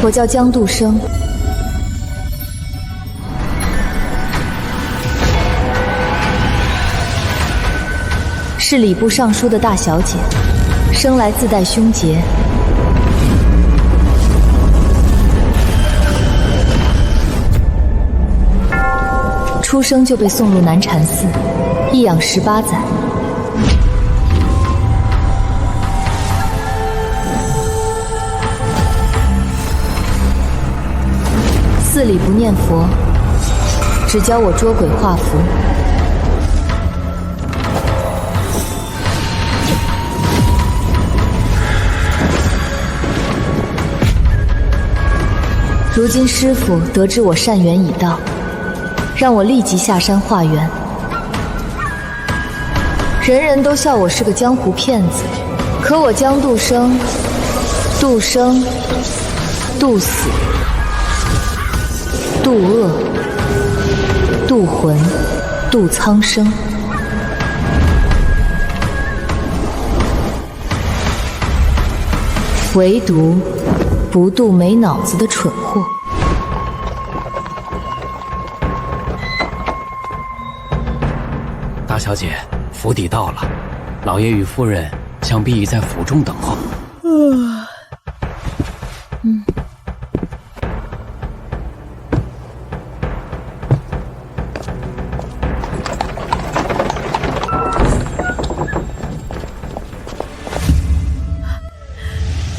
我叫江度生，是礼部尚书的大小姐，生来自带凶劫。出生就被送入南禅寺，一养18载。寺里不念佛，只教我捉鬼画符。如今师父得知我善缘已到，让我立即下山化缘。人人都笑我是个江湖骗子，可我江度生，度生，度死，度恶，度魂，度苍生。唯独不度没脑子的蠢货。大小姐，府邸到了，老爷与夫人想必已在府中等候。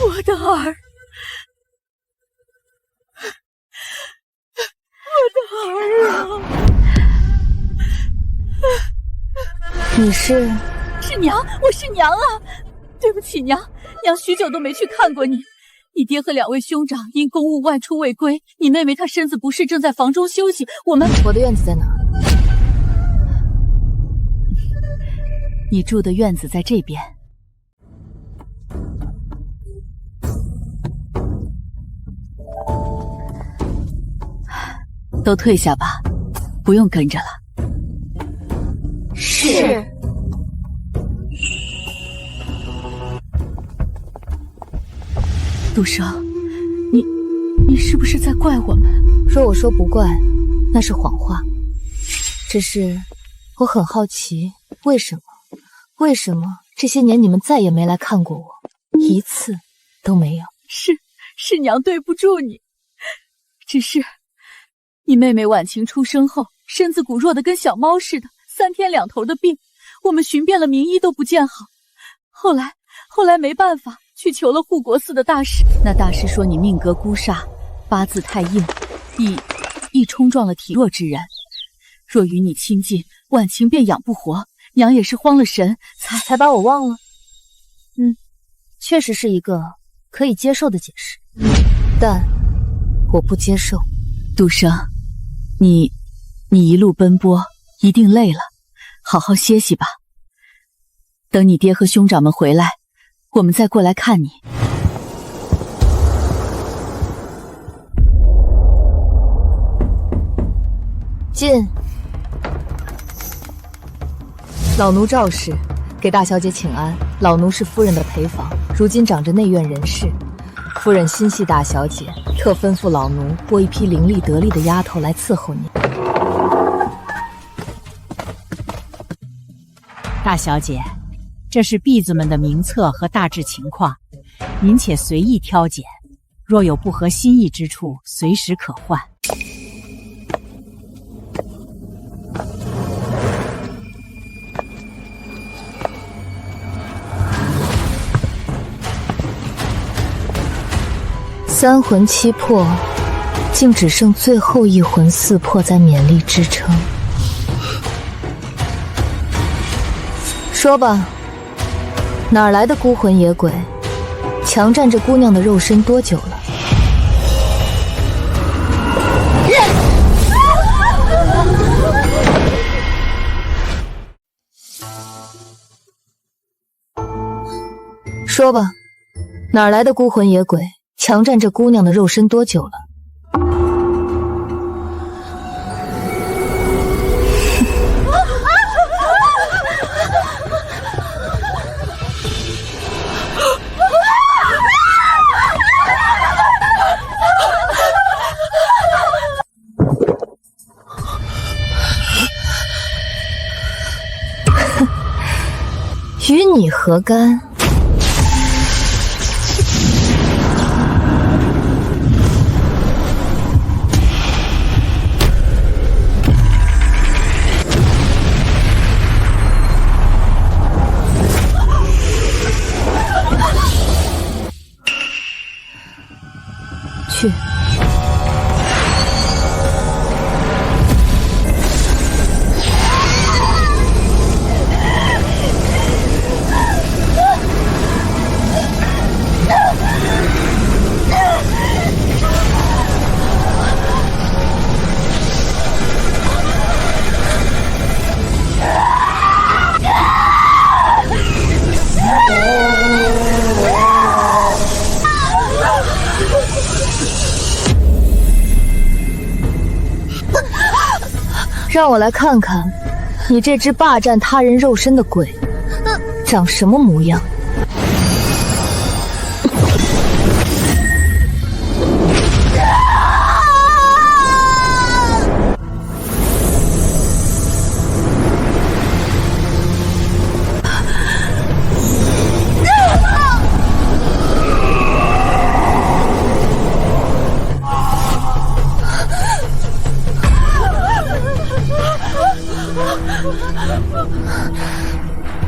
我的儿，我的儿啊！你是娘，我是娘啊！对不起娘，娘许久都没去看过你。你爹和2位兄长因公务外出未归，你妹妹她身子不适，正在房中休息。我的院子在哪？你住的院子在这边。都退下吧，不用跟着了。是。杜生，你是不是在怪我们？若我说不怪，那是谎话。只是我很好奇，为什么这些年你们再也没来看过我，一次都没有？是娘对不住你，只是你妹妹婉晴出生后，身子骨弱得跟小猫似的，3天2头的病，我们寻遍了名医都不见好。后来没办法，去求了护国寺的大师。那大师说你命格孤煞，八字太硬，易冲撞了体弱之人。若与你亲近，婉晴便养不活。娘也是慌了神，才把我忘了。确实是一个可以接受的解释，但我不接受。杜生，你一路奔波，一定累了，好好歇息吧。等你爹和兄长们回来，我们再过来看你。进。老奴赵氏，给大小姐请安。老奴是夫人的陪房，如今长着内院人事。夫人心系大小姐，特吩咐老奴拨一批伶俐得力的丫头来伺候你。大小姐，这是婢子们的名册和大致情况，您且随意挑拣，若有不合心意之处，随时可换。3魂7魄，竟只剩最后1魂4魄在勉力支撑。说吧，哪儿来的孤魂野鬼，强占这姑娘的肉身多久了？说吧，哪儿来的孤魂野鬼，强占这姑娘的肉身多久了？与你何干？去。让我来看看，你这只霸占他人肉身的鬼，长什么模样？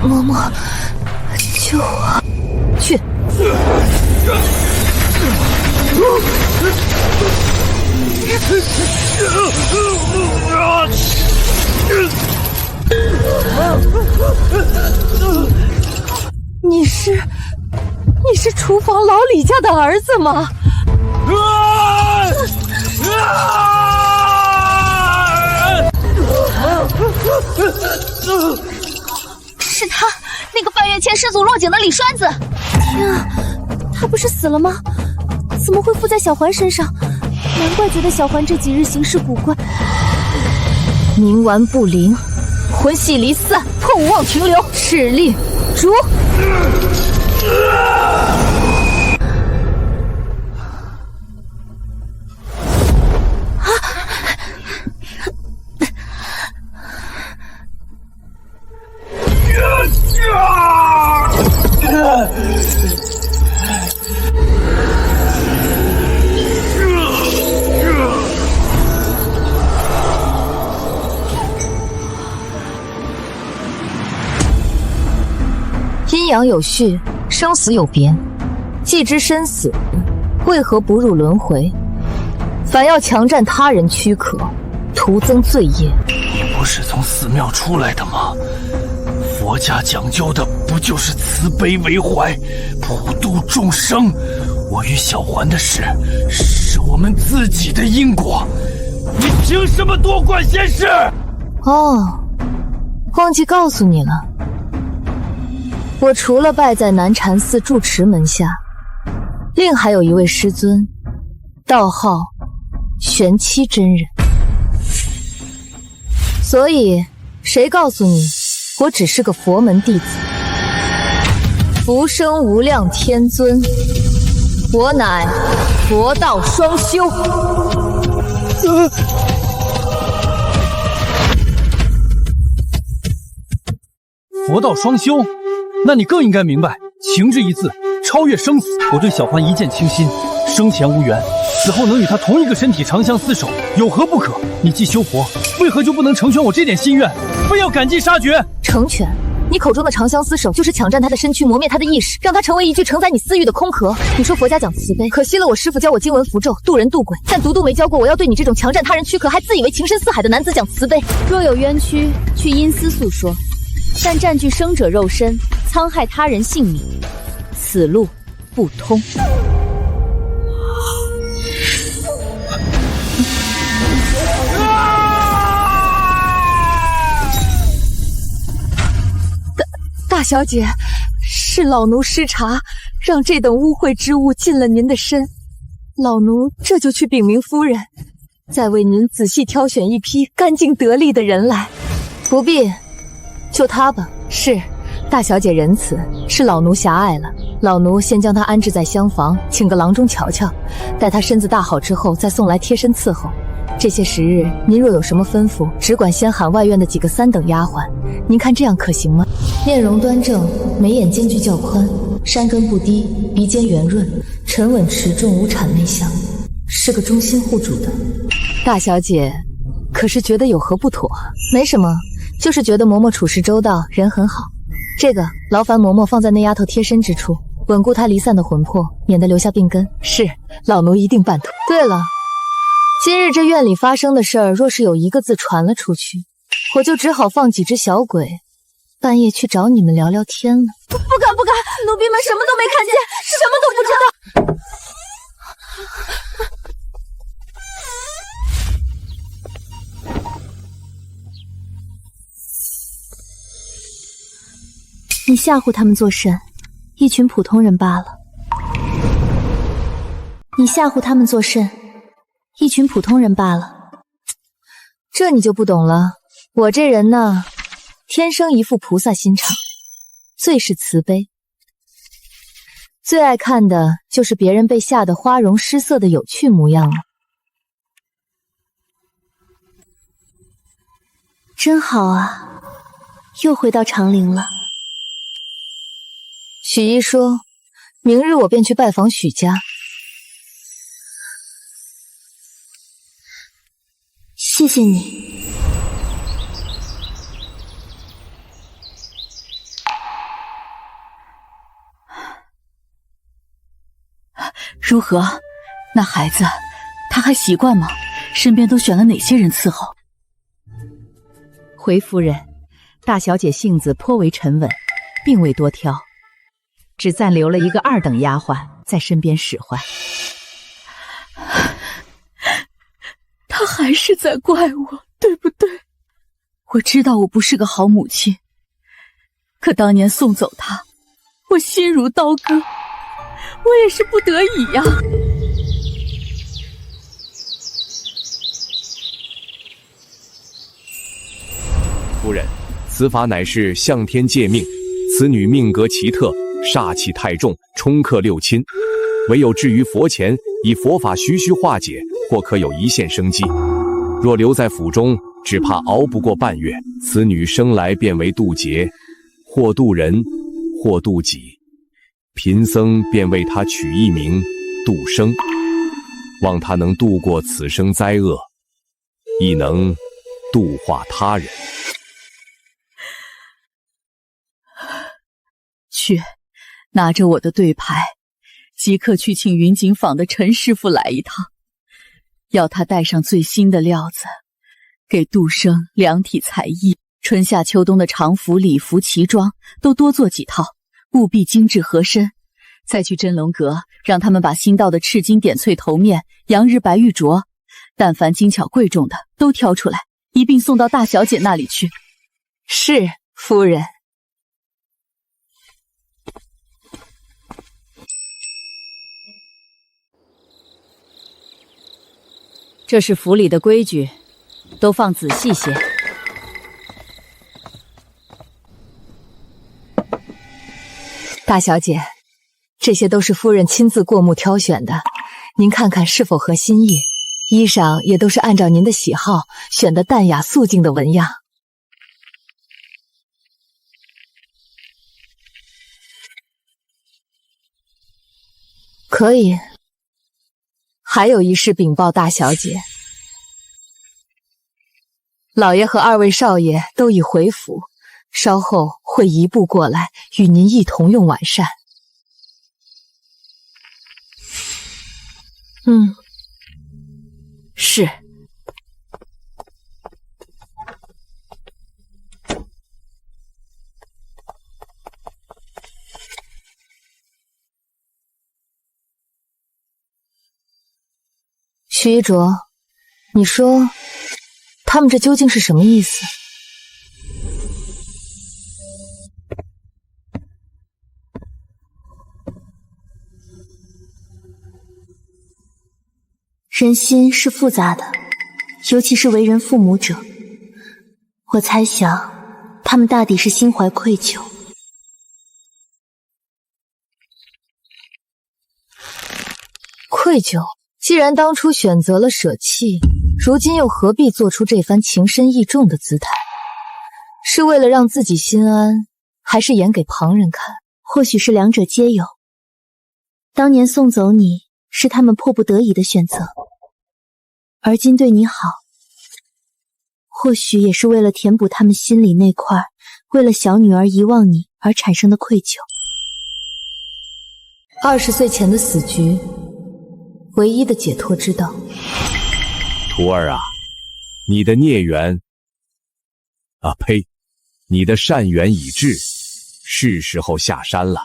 嬷嬷，救我！去！你是厨房老李家的儿子吗？是他，那个半月前失足落井的李栓子。天啊，他不是死了吗？怎么会附在小环身上？难怪觉得小环这几日行事古怪。冥顽不灵，魂系离散，破无望群流，斥令逐。阴阳有序，生死有别。既知生死，为何不入轮回？反要强占他人躯壳，徒增罪业。你不是从寺庙出来的吗？佛家讲究的不就是慈悲为怀，普度众生？我与小环的事，是我们自己的因果，你凭什么多管闲事？哦，忘记告诉你了，我除了拜在南禅寺住持门下，另还有一位师尊，道号玄七真人。所以，谁告诉你我只是个佛门弟子？福生无量天尊，我乃佛道双修。佛道双修，那你更应该明白情之一字，超越生死。我对小环一见倾心，生前无缘，死后能与她同一个身体长相厮守，有何不可？你既修佛，为何就不能成全我这点心愿，非要赶尽杀绝？成全？你口中的长相厮守，就是抢占他的身躯，磨灭他的意识，让他成为一具承载你私欲的空壳。你说佛家讲慈悲，可惜了我师父教我经文符咒，渡人渡鬼，但独独没教过我要对你这种强占他人躯壳，还自以为情深似海的男子讲慈悲。若有冤屈，去阴司诉说。但占据生者肉身，戕害他人性命，此路不通。大小姐，是老奴失察，让这等污秽之物进了您的身，老奴这就去禀明夫人，再为您仔细挑选一批干净得力的人来。不必，就他吧。是，大小姐仁慈，是老奴狭隘了。老奴先将他安置在厢房，请个郎中瞧瞧，待他身子大好之后，再送来贴身伺候。这些时日，您若有什么吩咐，只管先喊外院的几个三等丫鬟。您看这样可行吗？面容端正，眉眼间距较宽，山根不低，鼻尖圆润，沉稳持重，无谄媚相，是个忠心护主的。大小姐，可是觉得有何不妥？没什么，就是觉得嬷嬷处事周到，人很好。这个劳烦嬷嬷放在那丫头贴身之处，稳固她离散的魂魄，免得留下病根。是，老奴一定办妥。对了，今日这院里发生的事儿，若是有一个字传了出去，我就只好放几只小鬼，半夜去找你们聊聊天了。不敢，奴婢们什么都没看见，什么都不知道。你吓唬他们作甚？一群普通人罢了。你吓唬他们作甚？一群普通人罢了。这你就不懂了。我这人呢，天生一副菩萨心肠，最是慈悲。最爱看的就是别人被吓得花容失色的有趣模样了。真好啊，又回到长陵了。许医说，明日我便去拜访许家。谢谢你。如何？那孩子，他还习惯吗？身边都选了哪些人伺候？回夫人，大小姐性子颇为沉稳，并未多挑，只暂留了一个2等丫鬟在身边使唤。他还是在怪我，对不对？我知道我不是个好母亲，可当年送走他，我心如刀割，我也是不得已呀。夫人，此法乃是向天借命，此女命格奇特，煞气太重，冲克6亲，唯有置于佛前，以佛法徐徐化解，或可有一线生机。若留在府中，只怕熬不过半月。此女生来便为渡劫，或渡人，或渡己。贫僧便为她取一名渡生，望她能度过此生灾厄，亦能度化他人。去，拿着我的对牌，即刻去请云锦坊的陈师傅来一趟，要他带上最新的料子，给杜生量体裁衣，春夏秋冬的常服、礼服、旗装都多做几套，务必精致合身。再去真龙阁，让他们把新到的赤金点翠头面、洋日白玉镯，但凡精巧贵重的都挑出来，一并送到大小姐那里去。是，夫人。这是府里的规矩，都放仔细些。大小姐，这些都是夫人亲自过目挑选的，您看看是否合心意。衣裳也都是按照您的喜好选的淡雅素净的纹样。可以。还有一事禀报大小姐，老爷和2位少爷都已回府，稍后会移步过来，与您一同用晚膳。是。徐一卓，你说他们这究竟是什么意思？人心是复杂的，尤其是为人父母者，我猜想他们大抵是心怀愧疚。愧疚？既然当初选择了舍弃，如今又何必做出这番情深意重的姿态？是为了让自己心安，还是演给旁人看？或许是两者皆有。当年送走你是他们迫不得已的选择，而今对你好，或许也是为了填补他们心里那块为了小女儿遗忘你而产生的愧疚。20岁前的死局，唯一的解脱之道。徒儿啊，你的孽缘呸，你的善缘已至，是时候下山了。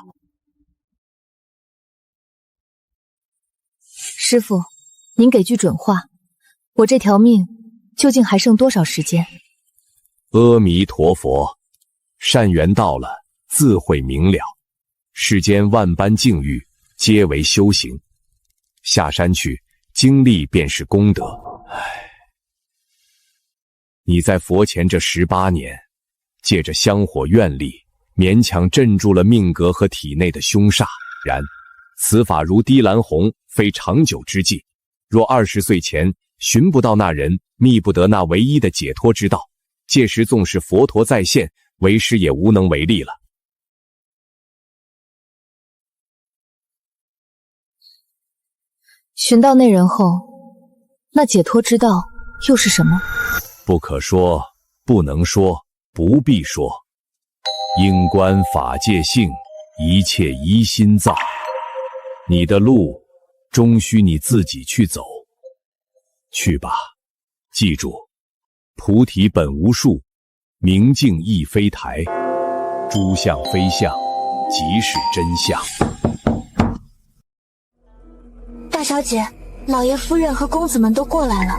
师父，您给句准话，我这条命究竟还剩多少时间？阿弥陀佛，善缘到了，自会明了。世间万般境遇，皆为修行。下山去，经历便是功德。你在佛前这18年，借着香火愿力，勉强镇住了命格和体内的凶煞。然，此法如滴蓝红，非长久之计。若20岁前寻不到那人，觅不得那唯一的解脱之道，届时纵使佛陀再现，为师也无能为力了。寻到那人后，那解脱之道又是什么？不可说，不能说，不必说。因观法界性，一切依心造。你的路，终须你自己去走。去吧，记住，菩提本无树，明镜亦非台，诸相非相，即是真相。大小姐，老爷夫人和公子们都过来了。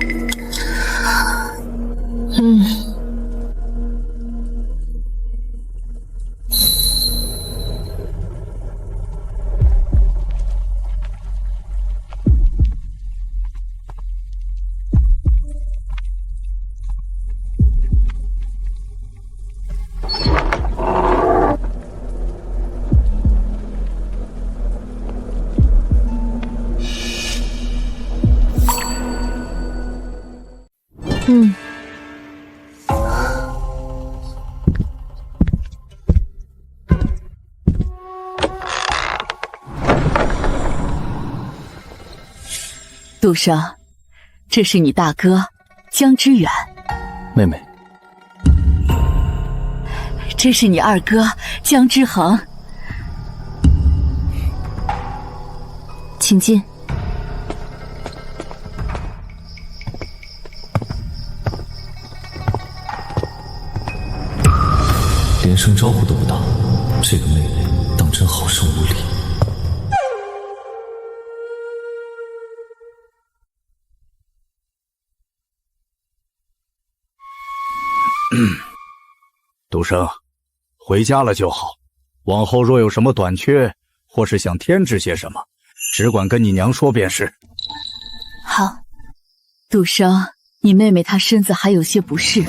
杜生，这是你大哥江之远。妹妹，这是你二哥江之恒。请进。连声招呼都不打，这个妹妹当真好生无礼。独生，回家了就好。往后若有什么短缺，或是想添置些什么，只管跟你娘说便是。好。杜生，你妹妹她身子还有些不适，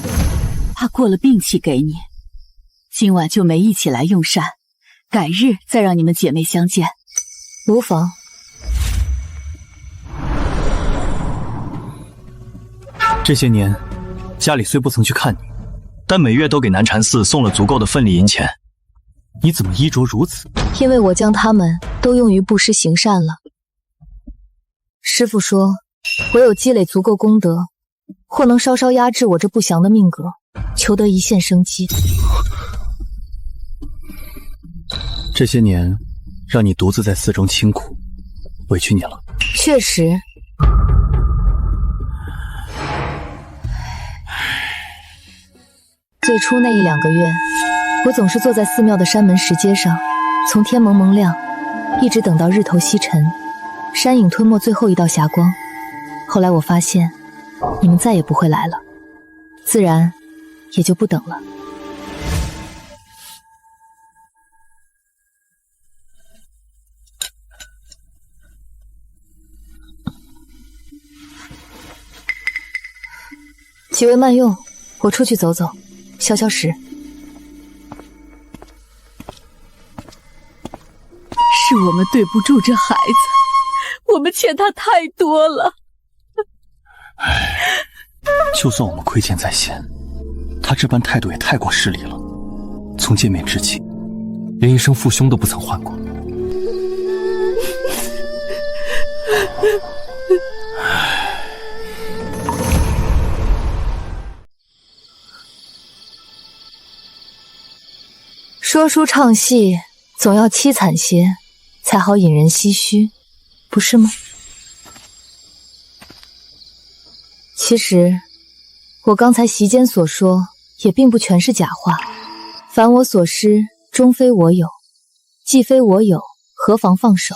怕过了病期给你。今晚就没一起来用膳，改日再让你们姐妹相见。无妨。这些年，家里虽不曾去看你，但每月都给南禅寺送了足够的份礼银钱。你怎么衣着如此？因为我将他们都用于布施行善了。师父说，唯有积累足够功德，或能稍稍压制我这不祥的命格，求得一线生机。这些年，让你独自在寺中清苦，委屈你了。确实。最初那1-2个月，我总是坐在寺庙的山门石阶上，从天蒙蒙亮，一直等到日头西沉，山影吞没最后一道霞光。后来我发现，你们再也不会来了，自然也就不等了。几位慢用，我出去走走，消消食。是我们对不住这孩子，我们欠他太多了。就算我们亏欠在先，他这般态度也太过失礼了。从见面之起，连一声父兄都不曾唤过。说书唱戏总要凄惨些，才好引人唏嘘，不是吗？其实，我刚才席间所说也并不全是假话。凡我所失，终非我有；既非我有，何妨放手？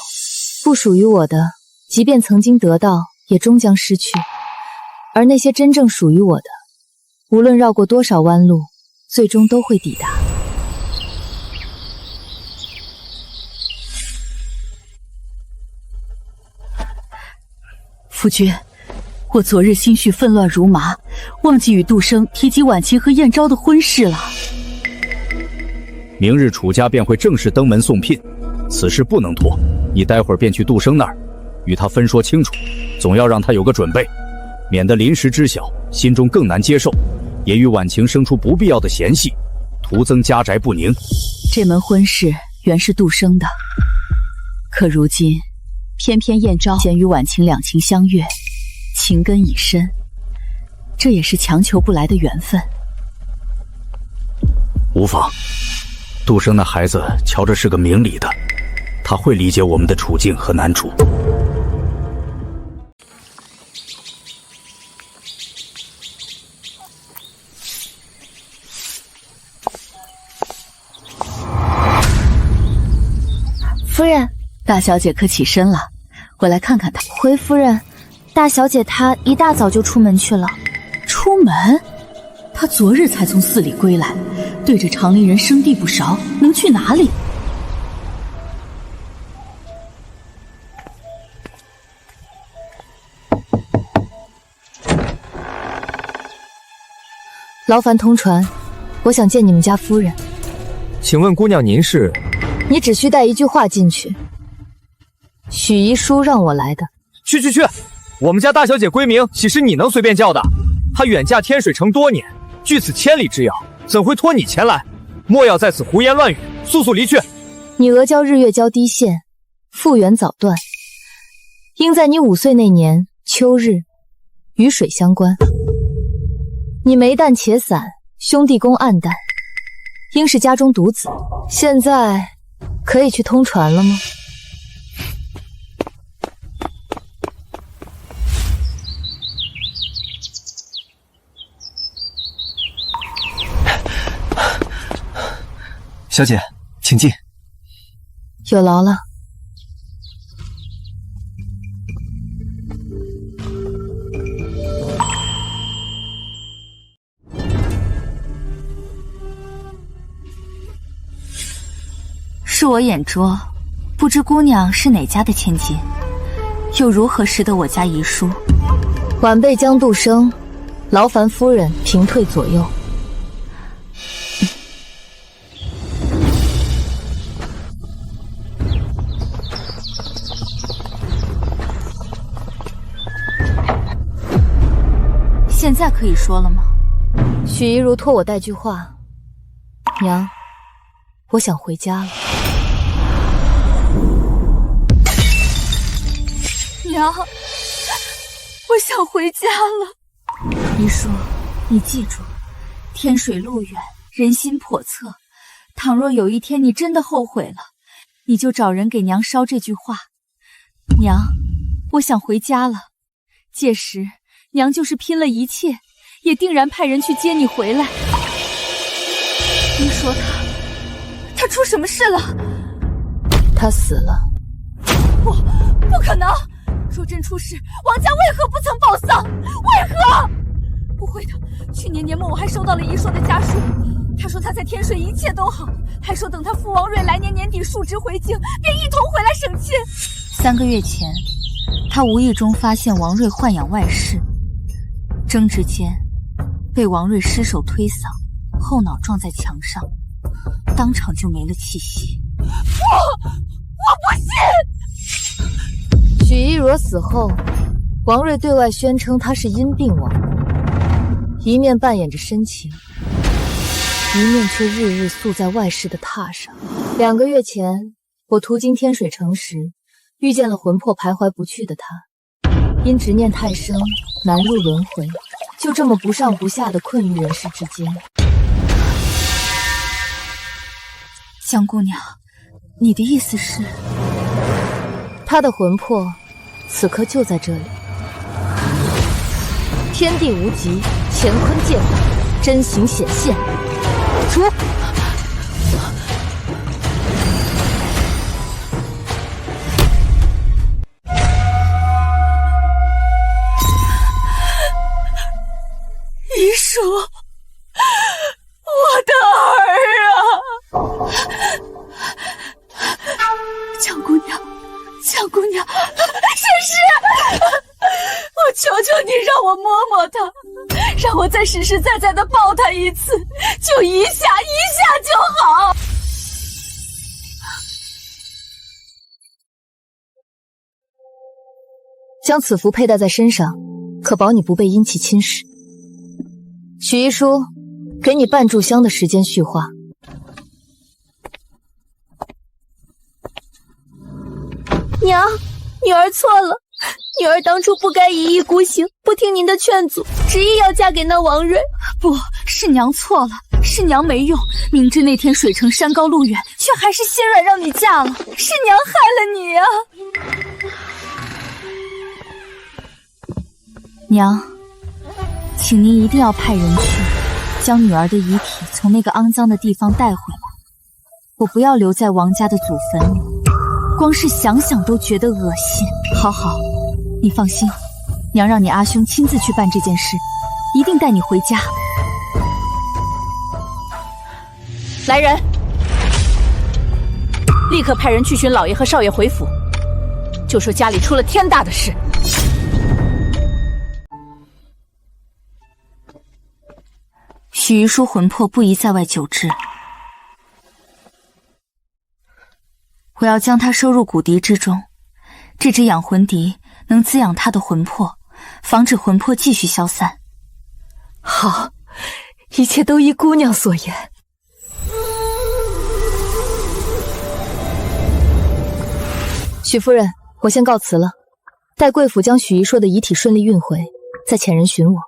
不属于我的，即便曾经得到，也终将失去。而那些真正属于我的，无论绕过多少弯路，最终都会抵达。夫君，我昨日心绪纷乱如麻，忘记与杜生提及婉晴和燕昭的婚事了。明日楚家便会正式登门送聘，此事不能拖。你待会儿便去杜生那儿，与他分说清楚，总要让他有个准备，免得临时知晓，心中更难接受，也与婉晴生出不必要的嫌隙，徒增家宅不宁。这门婚事原是杜生的，可如今偏偏燕昭先与婉晴两情相悦，情根已深，这也是强求不来的缘分。无妨，杜生那孩子瞧着是个明理的，他会理解我们的处境和难处。夫人，大小姐可起身了，我来看看她。回夫人，大小姐她一大早就出门去了。出门？她昨日才从寺里归来，对着长林人生地不熟，能去哪里？劳烦通传，我想见你们家夫人。请问姑娘您是？你只需带一句话进去。许遗书让我来的。去！我们家大小姐闺名岂是你能随便叫的？她远嫁天水城多年，距此千里之遥，怎会托你前来？莫要在此胡言乱语，速速离去！你额交日月交低陷，复原早断，应在你5岁那年秋日，与水相关。你眉淡且散，兄弟宫暗淡，应是家中独子。现在可以去通传了吗？小姐，请进。有劳了。恕我眼拙，不知姑娘是哪家的千金，又如何识得我家遗书？晚辈江杜生，劳烦夫人平退左右。现在可以说了吗？许遗如托我带句话，娘，我想回家了。娘，我想回家了。遗书，你记住，天水路远，人心叵测。倘若有一天你真的后悔了，你就找人给娘捎这句话。娘，我想回家了。届时，娘就是拼了一切，也定然派人去接你回来。你说他出什么事了？他死了。不可能！若真出事，王家为何不曾报丧？为何？不会的，去年年末我还收到了遗硕的家书，他说他在天水一切都好，还说等他父王瑞来年年底述职回京，便一同回来省亲。3个月前，他无意中发现王瑞豢养外室，争执间被王瑞失手推搡，后脑撞在墙上，当场就没了气息。我不信！许一若死后，王瑞对外宣称他是因病亡，一面扮演着深情，一念却日日宿在外室的榻上。2个月前，我途经天水城时，遇见了魂魄徘徊不去的他，因执念太深，难入轮回，就这么不上不下的困于人世之间。江姑娘，你的意思是，他的魂魄此刻就在这里。天地无极，乾坤界法，真形显现。出！遗书，我的儿啊！江姑娘，江姑娘，沈氏，我求求你让我摸摸他，让我再实实在在的抱他一次，就一下就好。将此符佩戴在身上，可保你不被阴气侵蚀。许一书，给你半炷香的时间续话。娘，女儿错了，女儿当初不该一意孤行，不听您的劝阻，执意要嫁给那王睿。不是娘错了，是娘没用，明知那天水城山高路远，却还是心软让你嫁了，是娘害了你啊！娘，请您一定要派人去，将女儿的遗体从那个肮脏的地方带回来。我不要留在王家的祖坟里，光是想想都觉得恶心。好好，你放心，娘让你阿兄亲自去办这件事，一定带你回家。来人，立刻派人去寻老爷和少爷回府，就说家里出了天大的事。许遗书魂魄不宜在外久滞，我要将它收入蛊笛之中。这只养魂笛能滋养他的魂魄，防止魂魄继续消散。好，一切都依姑娘所言。许夫人，我先告辞了。待贵府将许遗说的遗体顺利运回，再遣人寻我。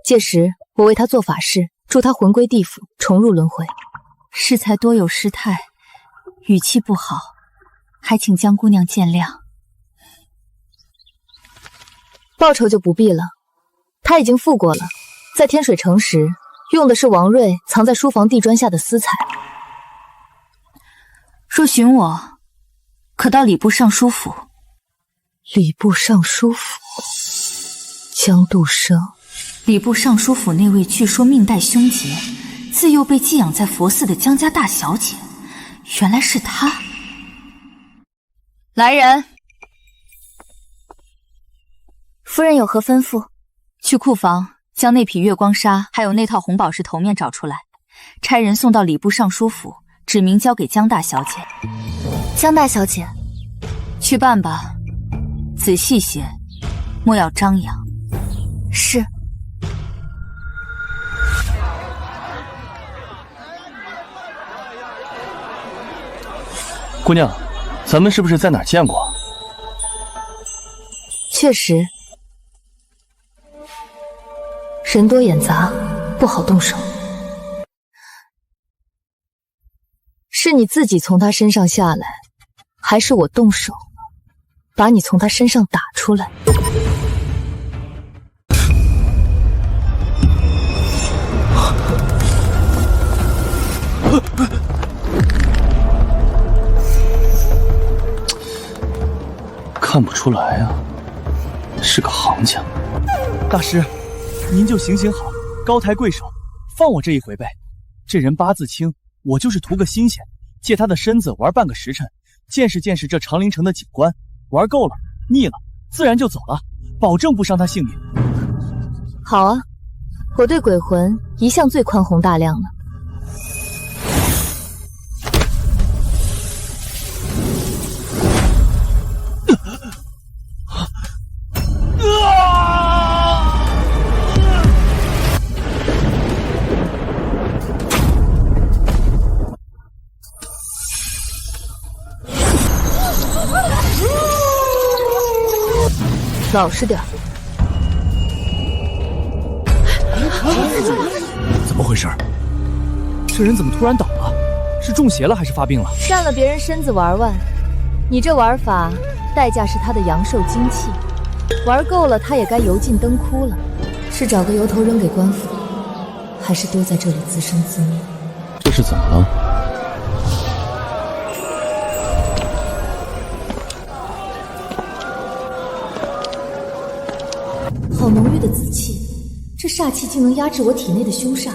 届时我为他做法事，助他魂归地府，重入轮回。适才多有失态，语气不好，还请江姑娘见谅。报酬就不必了，他已经付过了。在天水城时，用的是王睿藏在书房地砖下的私财。若寻我，可到礼部尚书府。礼部尚书府，江度生。礼部尚书府那位据说命带凶劫，自幼被寄养在佛寺的江家大小姐，原来是她。来人！夫人有何吩咐？去库房将那匹月光纱还有那套红宝石头面找出来，差人送到礼部尚书府，指明交给江大小姐。江大小姐，去办吧，仔细些，莫要张扬。是。姑娘，咱们是不是在哪儿见过？确实，人多眼杂，不好动手。是你自己从他身上下来，还是我动手把你从他身上打出来？看不出来啊，是个行家。大师，您就行行好，高抬贵手，放我这一回呗。这人八字轻，我就是图个新鲜，借他的身子玩半个时辰，见识见识这长陵城的景观。玩够了，腻了，自然就走了，保证不伤他性命。好啊，我对鬼魂一向最宽宏大量了。老实点。怎么回事？这人怎么突然倒了？是中邪了还是发病了？占了别人身子玩玩，你这玩法，代价是他的阳寿精气。玩够了，他也该油尽灯枯了。是找个由头扔给官府，还是丢在这里自生自灭？这是怎么了？好浓郁的紫气，这煞气竟能压制我体内的凶煞。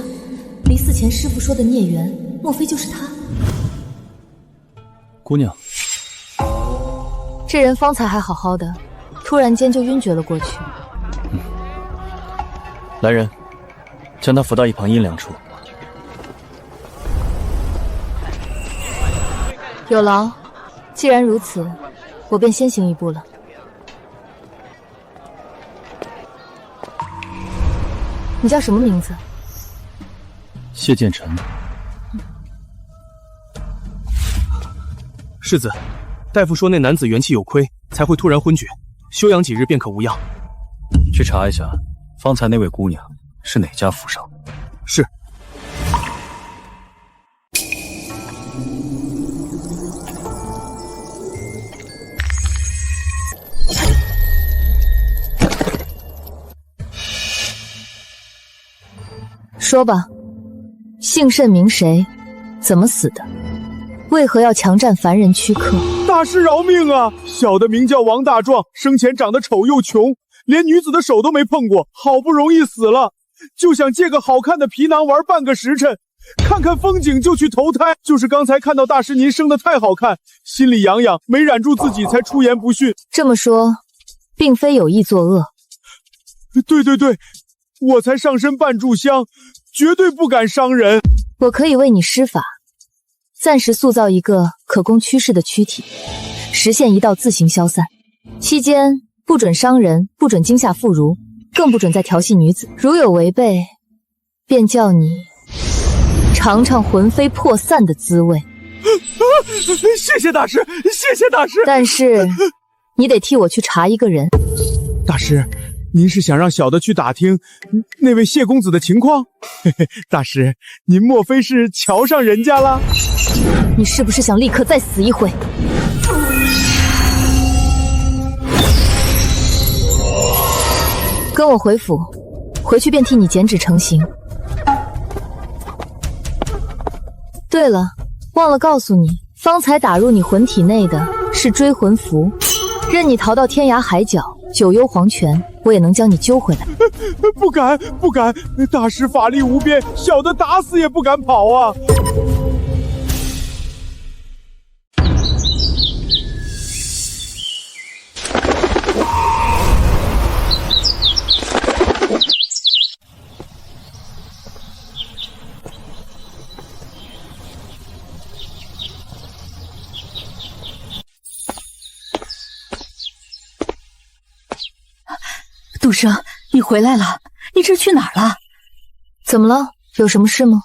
离死前师傅说的孽缘，莫非就是他？姑娘，这人方才还好好的，突然间就晕厥了过去。来人，将他扶到一旁阴凉处。有劳。既然如此，我便先行一步了。你叫什么名字？谢剑尘。世子，大夫说那男子元气有亏，才会突然昏厥，休养几日便可无恙。去查一下，方才那位姑娘是哪家府上？是。说吧，姓甚名谁，怎么死的？为何要强占凡人躯壳？大师饶命啊！小的名叫王大壮，生前长得丑又穷，连女子的手都没碰过，好不容易死了，就想借个好看的皮囊玩半个时辰，看看风景就去投胎。就是刚才看到大师您生得太好看，心里痒痒，没忍住自己才出言不逊。这么说，并非有意作恶。对，我才上身半炷香，绝对不敢伤人。我可以为你施法，暂时塑造一个可供驱使的躯体，实现一道自行消散。期间不准伤人，不准惊吓妇孺，更不准再调戏女子。如有违背，便叫你尝尝魂飞魄散的滋味。谢谢大师，谢谢大师。但是你得替我去查一个人。大师，您是想让小的去打听那位谢公子的情况？大师，您莫非是瞧上人家了？你是不是想立刻再死一回？跟我回府，回去便替你减脂成型。对了，忘了告诉你，方才打入你魂体内的是追魂符，任你逃到天涯海角，九幽黄泉，我也能将你揪回来。不敢，大师法力无边，小的打死也不敢跑啊！杜生，你回来了，你这去哪儿了？怎么了？有什么事吗？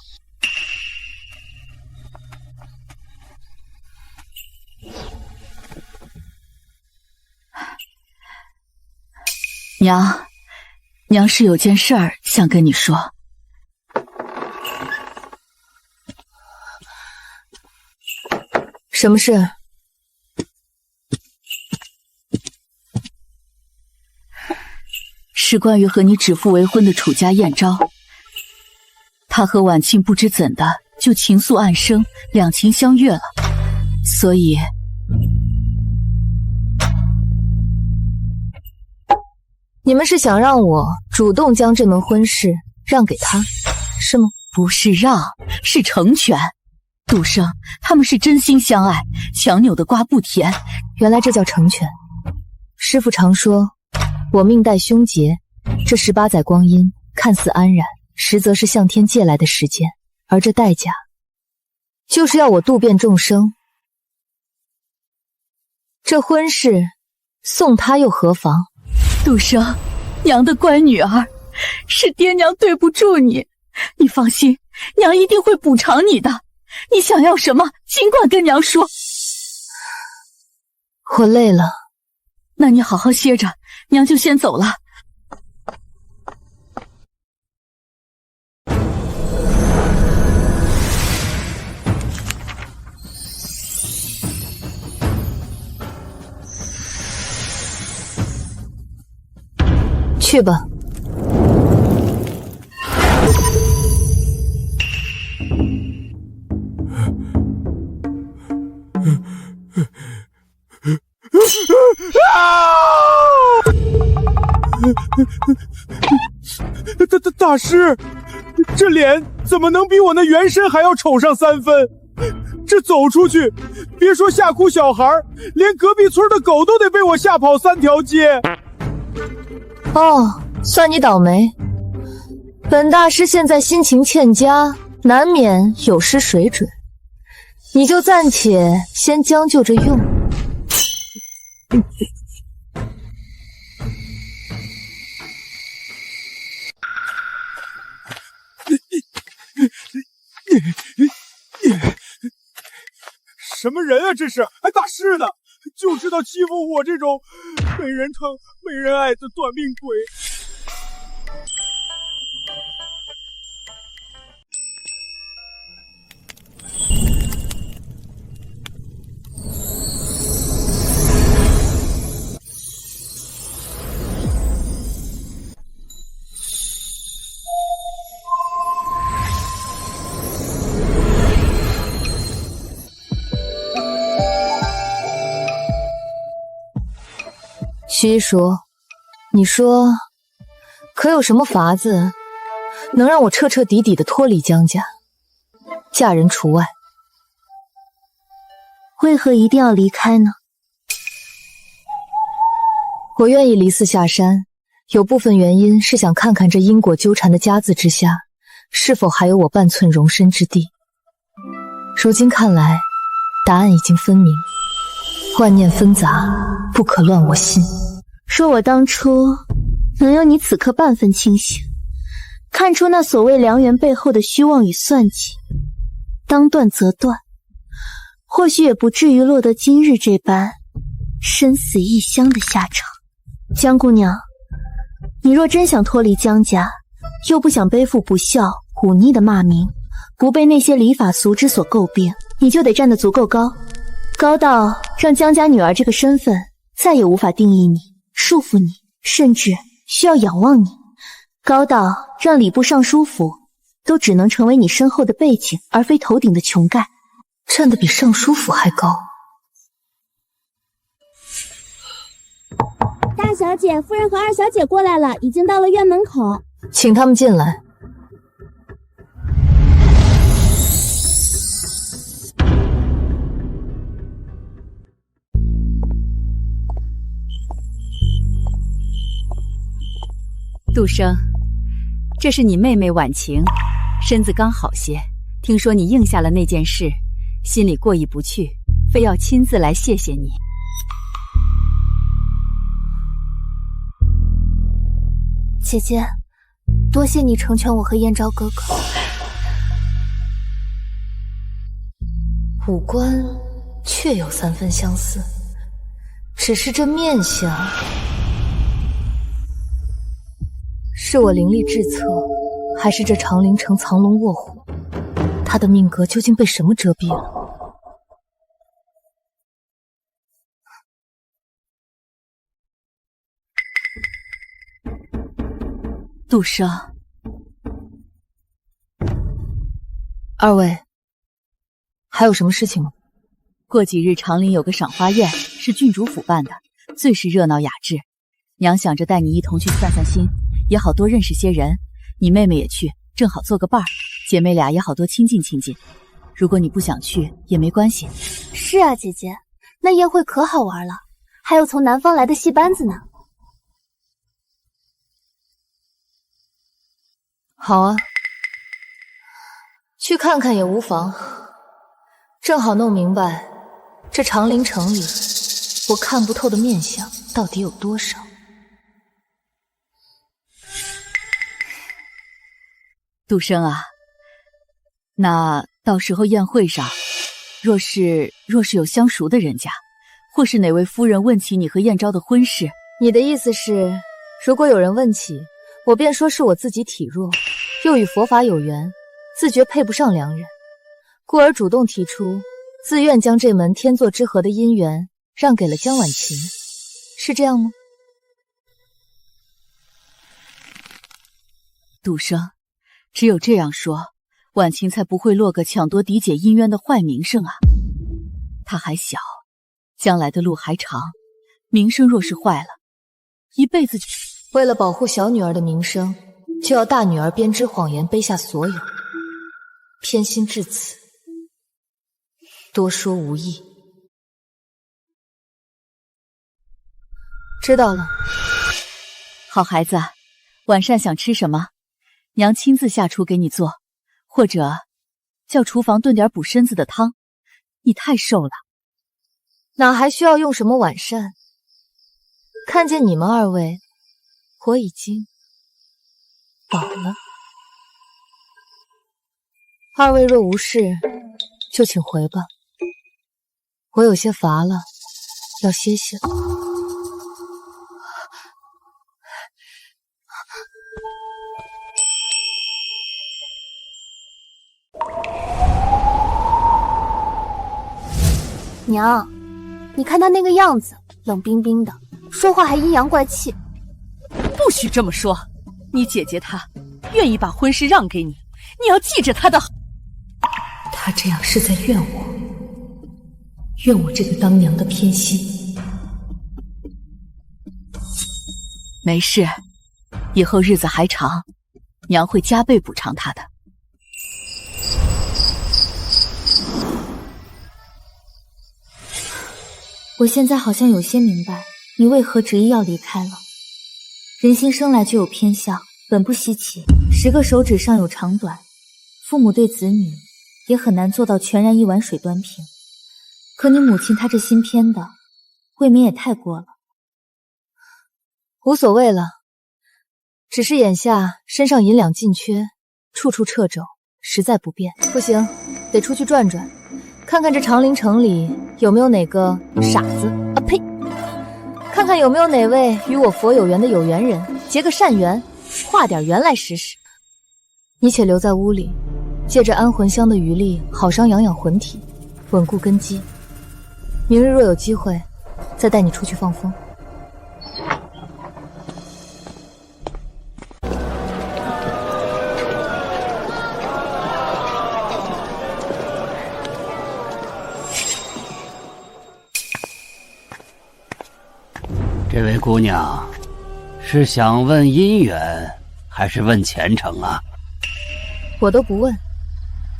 娘是有件事儿想跟你说。什么事？是关于和你指腹为婚的楚家燕昭，他和婉清不知怎的就情愫暗生，两情相悦了，所以你们是想让我主动将这门婚事让给他，是吗？不是让，是成全。杜生他们是真心相爱，强扭的瓜不甜。原来这叫成全。师父常说，我命带凶劫，这18载光阴看似安然，实则是向天借来的时间，而这代价，就是要我渡遍众生。这婚事送他又何妨？杜生，娘的乖女儿，是爹娘对不住你，你放心，娘一定会补偿你的。你想要什么，尽管跟娘说。我累了。那你好好歇着，娘就先走了。去吧。大师，这脸怎么能比我那原身还要丑上3分？这走出去，别说吓哭小孩，连隔壁村的狗都得被我吓跑3条街。哦，算你倒霉。本大师现在心情欠佳，难免有失水准，你就暂且先将就着用。什么人啊这是？还大师呢？就知道欺负我这种没人疼没人爱的短命鬼。徐一叔，你说可有什么法子能让我彻彻底底的脱离江家，嫁人除外？为何一定要离开呢？我愿意离寺下山，有部分原因是想看看这因果纠缠的家字之下，是否还有我半寸容身之地。如今看来，答案已经分明，万念纷杂，不可乱我心。说我当初能有你此刻半分清醒，看出那所谓良缘背后的虚妄与算计，当断则断，或许也不至于落得今日这般生死异乡的下场。江姑娘，你若真想脱离江家，又不想背负不孝忤逆的骂名，不被那些礼法俗之所诟病，你就得站得足够高，高到让江家女儿这个身份再也无法定义你，束缚你，甚至需要仰望你，高到让礼部尚书府都只能成为你身后的背景，而非头顶的穹盖。站得比尚书府还高。大小姐，夫人和二小姐过来了，已经到了院门口，请他们进来。杜生，这是你妹妹婉晴，身子刚好些，听说你应下了那件事，心里过意不去，非要亲自来谢谢你。姐姐，多谢你成全我和燕昭哥哥。五官确有3分相似，只是这面相，是我灵力至测，还是这长陵城藏龙卧虎？他的命格究竟被什么遮蔽了？杜生，二位还有什么事情吗？过几日长陵有个赏花宴，是郡主府办的，最是热闹雅致。娘想着带你一同去散散心，也好多认识些人。你妹妹也去，正好做个伴儿，姐妹俩也好多亲近亲近。如果你不想去也没关系。是啊，姐姐，那宴会可好玩了，还有从南方来的戏班子呢。好啊，去看看也无妨，正好弄明白这长陵城里我看不透的面相到底有多少。杜生啊，那到时候宴会上，若是有相熟的人家，或是哪位夫人问起你和燕昭的婚事，你的意思是，如果有人问起，我便说是我自己体弱，又与佛法有缘，自觉配不上良人，故而主动提出，自愿将这门天作之合的姻缘让给了江婉晴，是这样吗？杜生，只有这样说，婉晴才不会落个抢夺嫡姐姻缘的坏名声啊。她还小，将来的路还长，名声若是坏了，一辈子就……为了保护小女儿的名声，就要大女儿编织谎言背下所有，偏心至此，多说无益。知道了。好孩子，晚上想吃什么？娘亲自下厨给你做，或者叫厨房炖点补身子的汤。你太瘦了。哪还需要用什么晚膳？看见你们二位，我已经饱了。二位若无事，就请回吧。我有些乏了，要歇歇了。娘，你看他那个样子，冷冰冰的，说话还阴阳怪气。不许这么说，你姐姐她愿意把婚事让给你，你要记着她的好。她这样是在怨我，怨我这个当娘的偏心。没事，以后日子还长，娘会加倍补偿她的。我现在好像有些明白你为何执意要离开了。人心生来就有偏向，本不稀奇，10个手指上有长短，父母对子女也很难做到全然一碗水端平。可你母亲她这心偏的，未免也太过了。无所谓了，只是眼下身上银两尽缺，处处掣肘，实在不便。不行，得出去转转，看看这长陵城里有没有哪个傻子啊呸！看看有没有哪位与我佛有缘的有缘人，结个善缘，化点缘来试试。你且留在屋里，借着安魂香的余力，好生养养魂体，稳固根基。明日若有机会，再带你出去放风。这位姑娘，是想问姻缘，还是问前程啊？我都不问，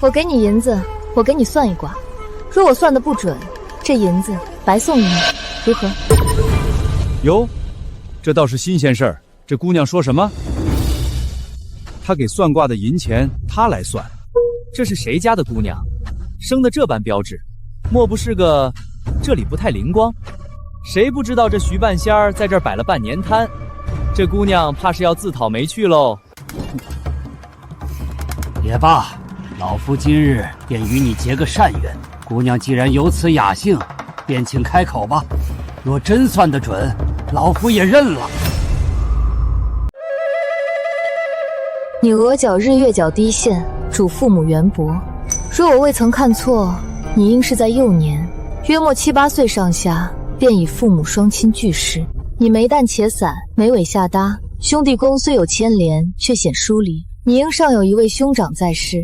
我给你银子，我给你算一卦，若我算得不准，这银子白送你，如何？哟，这倒是新鲜事儿。这姑娘说什么？她给算卦的银钱，她来算。这是谁家的姑娘？生得这般标致，莫不是个这里不太灵光？谁不知道这徐半仙儿在这儿摆了半年摊？这姑娘怕是要自讨没趣喽。也罢，老夫今日便与你结个善缘。姑娘既然有此雅兴，便请开口吧。若真算得准，老夫也认了。你额角日月角低陷，主父母缘薄。若我未曾看错，你应是在幼年，约莫7、8岁上下，便以父母双亲俱失。你眉淡且散，眉尾下搭，兄弟宫虽有牵连，却显疏离。你应尚有一位兄长在世，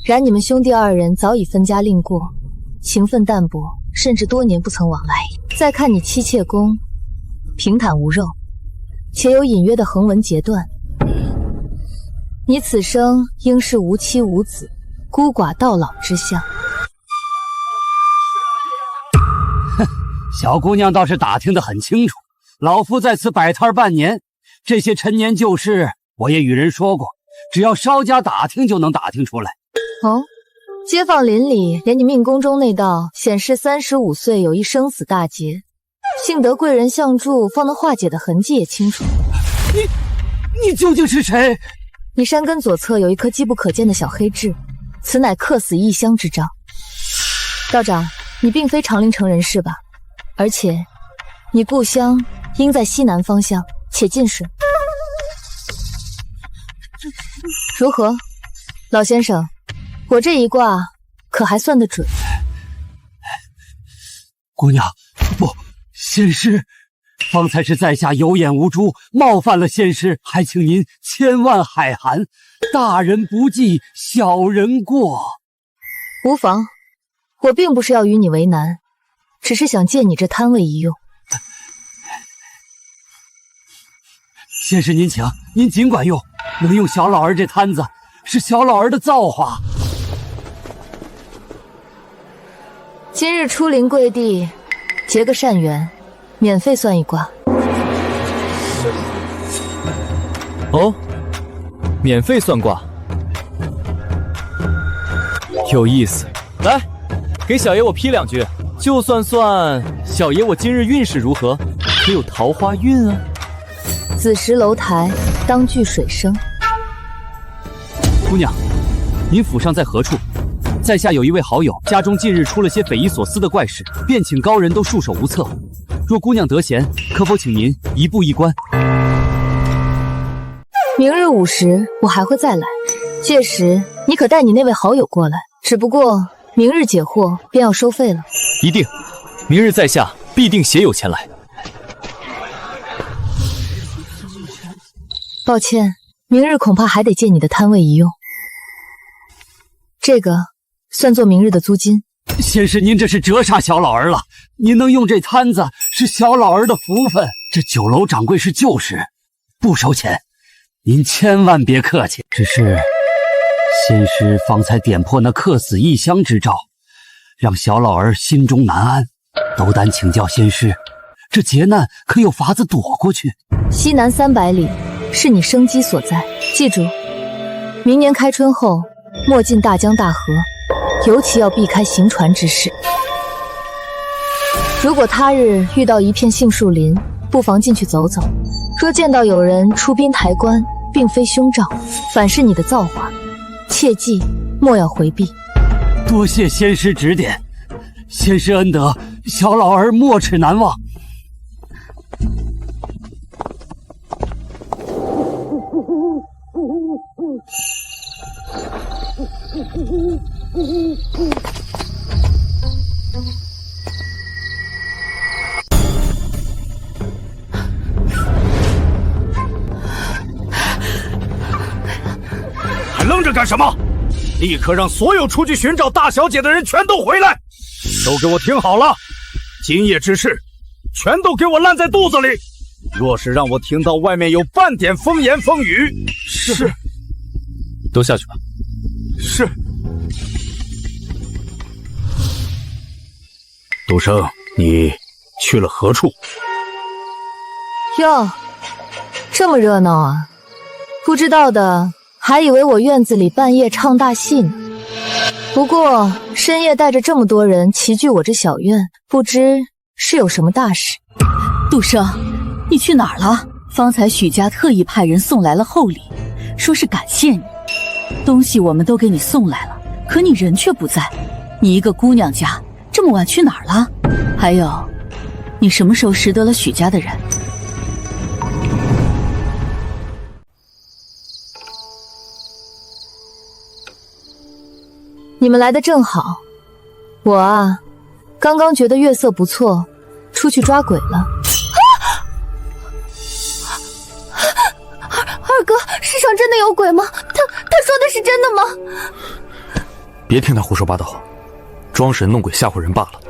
然你们兄弟2人早已分家另过，情分淡薄，甚至多年不曾往来。再看你妻妾宫，平坦无肉，且有隐约的横纹截断。你此生应是无妻无子，孤寡到老之相。哼，小姑娘倒是打听得很清楚。老夫在此摆摊半年，这些陈年旧事我也与人说过，只要稍加打听就能打听出来。哦，街坊邻里连你命宫中那道显示35岁有一生死大劫，幸得贵人相助，方能化解的痕迹也清楚。你究竟是谁？你山根左侧有一颗机不可见的小黑痣，此乃客死异乡之兆。道长，你并非长陵城人士吧？而且你故乡应在西南方向，且近水。如何，老先生？我这一卦可还算得准？姑娘，不，仙师，方才是在下有眼无珠，冒犯了仙师，还请您千万海涵，大人不计，小人过。无妨，我并不是要与你为难，只是想借你这摊位一用。仙师您请，您尽管用，能用小老儿这摊子，是小老儿的造化。今日出临贵地，结个善缘，免费算一卦。哦，免费算卦，有意思。来，给小爷我批2句，就算小爷我今日运势如何，可有桃花运啊？子时楼台，当聚水生。姑娘，您府上在何处？在下有一位好友，家中近日出了些匪夷所思的怪事，便请高人都束手无策。若姑娘得闲，可否请您一步一关？明日午时我还会再来，届时你可带你那位好友过来。只不过明日解惑便要收费了。一定，明日在下必定携友前来。抱歉，明日恐怕还得借你的摊位一用。这个算作明日的租金。仙师，您这是折煞小老儿了。您能用这摊子，是小老儿的福分。这酒楼掌柜是旧时，不收钱，您千万别客气。只是仙师方才点破那客死异乡之兆，让小老儿心中难安，斗胆请教仙师，这劫难可有法子躲过去？西南300里是你生机所在，记住，明年开春后莫进大江大河，尤其要避开行船之事。如果他日遇到一片杏树林，不妨进去走走。若见到有人出兵抬棺，并非凶兆，反是你的造化，切记莫要回避。多谢仙师指点，仙师恩德，小老儿没齿难忘。还愣着干什么？立刻让所有出去寻找大小姐的人全都回来！都给我听好了，今夜之事，全都给我烂在肚子里。若是让我听到外面有半点风言风语，是，都下去吧。是。杜生，你去了何处？哟，这么热闹啊！不知道的还以为我院子里半夜唱大戏呢。不过深夜带着这么多人齐聚我这小院，不知是有什么大事。杜生，你去哪儿了？方才许家特意派人送来了厚礼，说是感谢你。东西我们都给你送来了，可你人却不在。你一个姑娘家，这么晚去哪儿了？还有，你什么时候识得了许家的人？你们来的正好，我啊，刚刚觉得月色不错，出去抓鬼了。二哥，世上真的有鬼吗？他说的是真的吗？别听他胡说八道，装神弄鬼吓唬人罢了。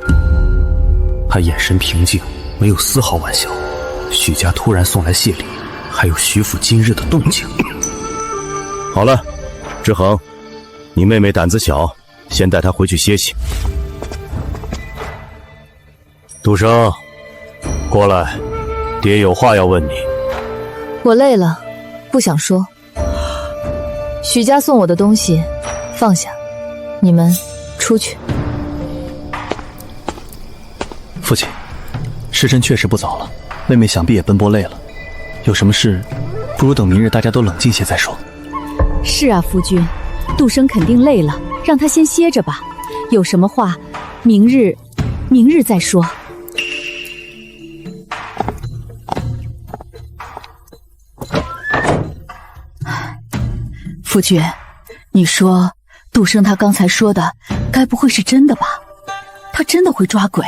他眼神平静，没有丝毫玩笑。许家突然送来谢礼，还有徐府今日的动静。好了，志恒，你妹妹胆子小，先带她回去歇息。杜生，过来，爹有话要问你。我累了，不想说。许家送我的东西放下，你们出去。父亲，时辰确实不早了，妹妹想必也奔波累了，有什么事不如等明日大家都冷静些再说。是啊，夫君，杜生肯定累了，让他先歇着吧。有什么话，明日再说。夫君，你说杜生他刚才说的，该不会是真的吧？他真的会抓鬼？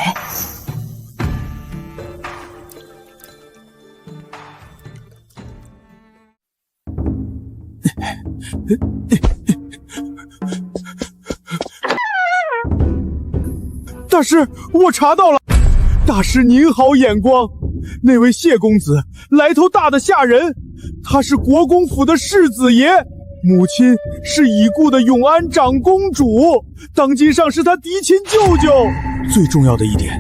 大师，我查到了。大师您好眼光，那位谢公子来头大的吓人，他是国公府的世子爷，母亲是已故的永安长公主，当今上是他嫡亲舅舅。最重要的一点，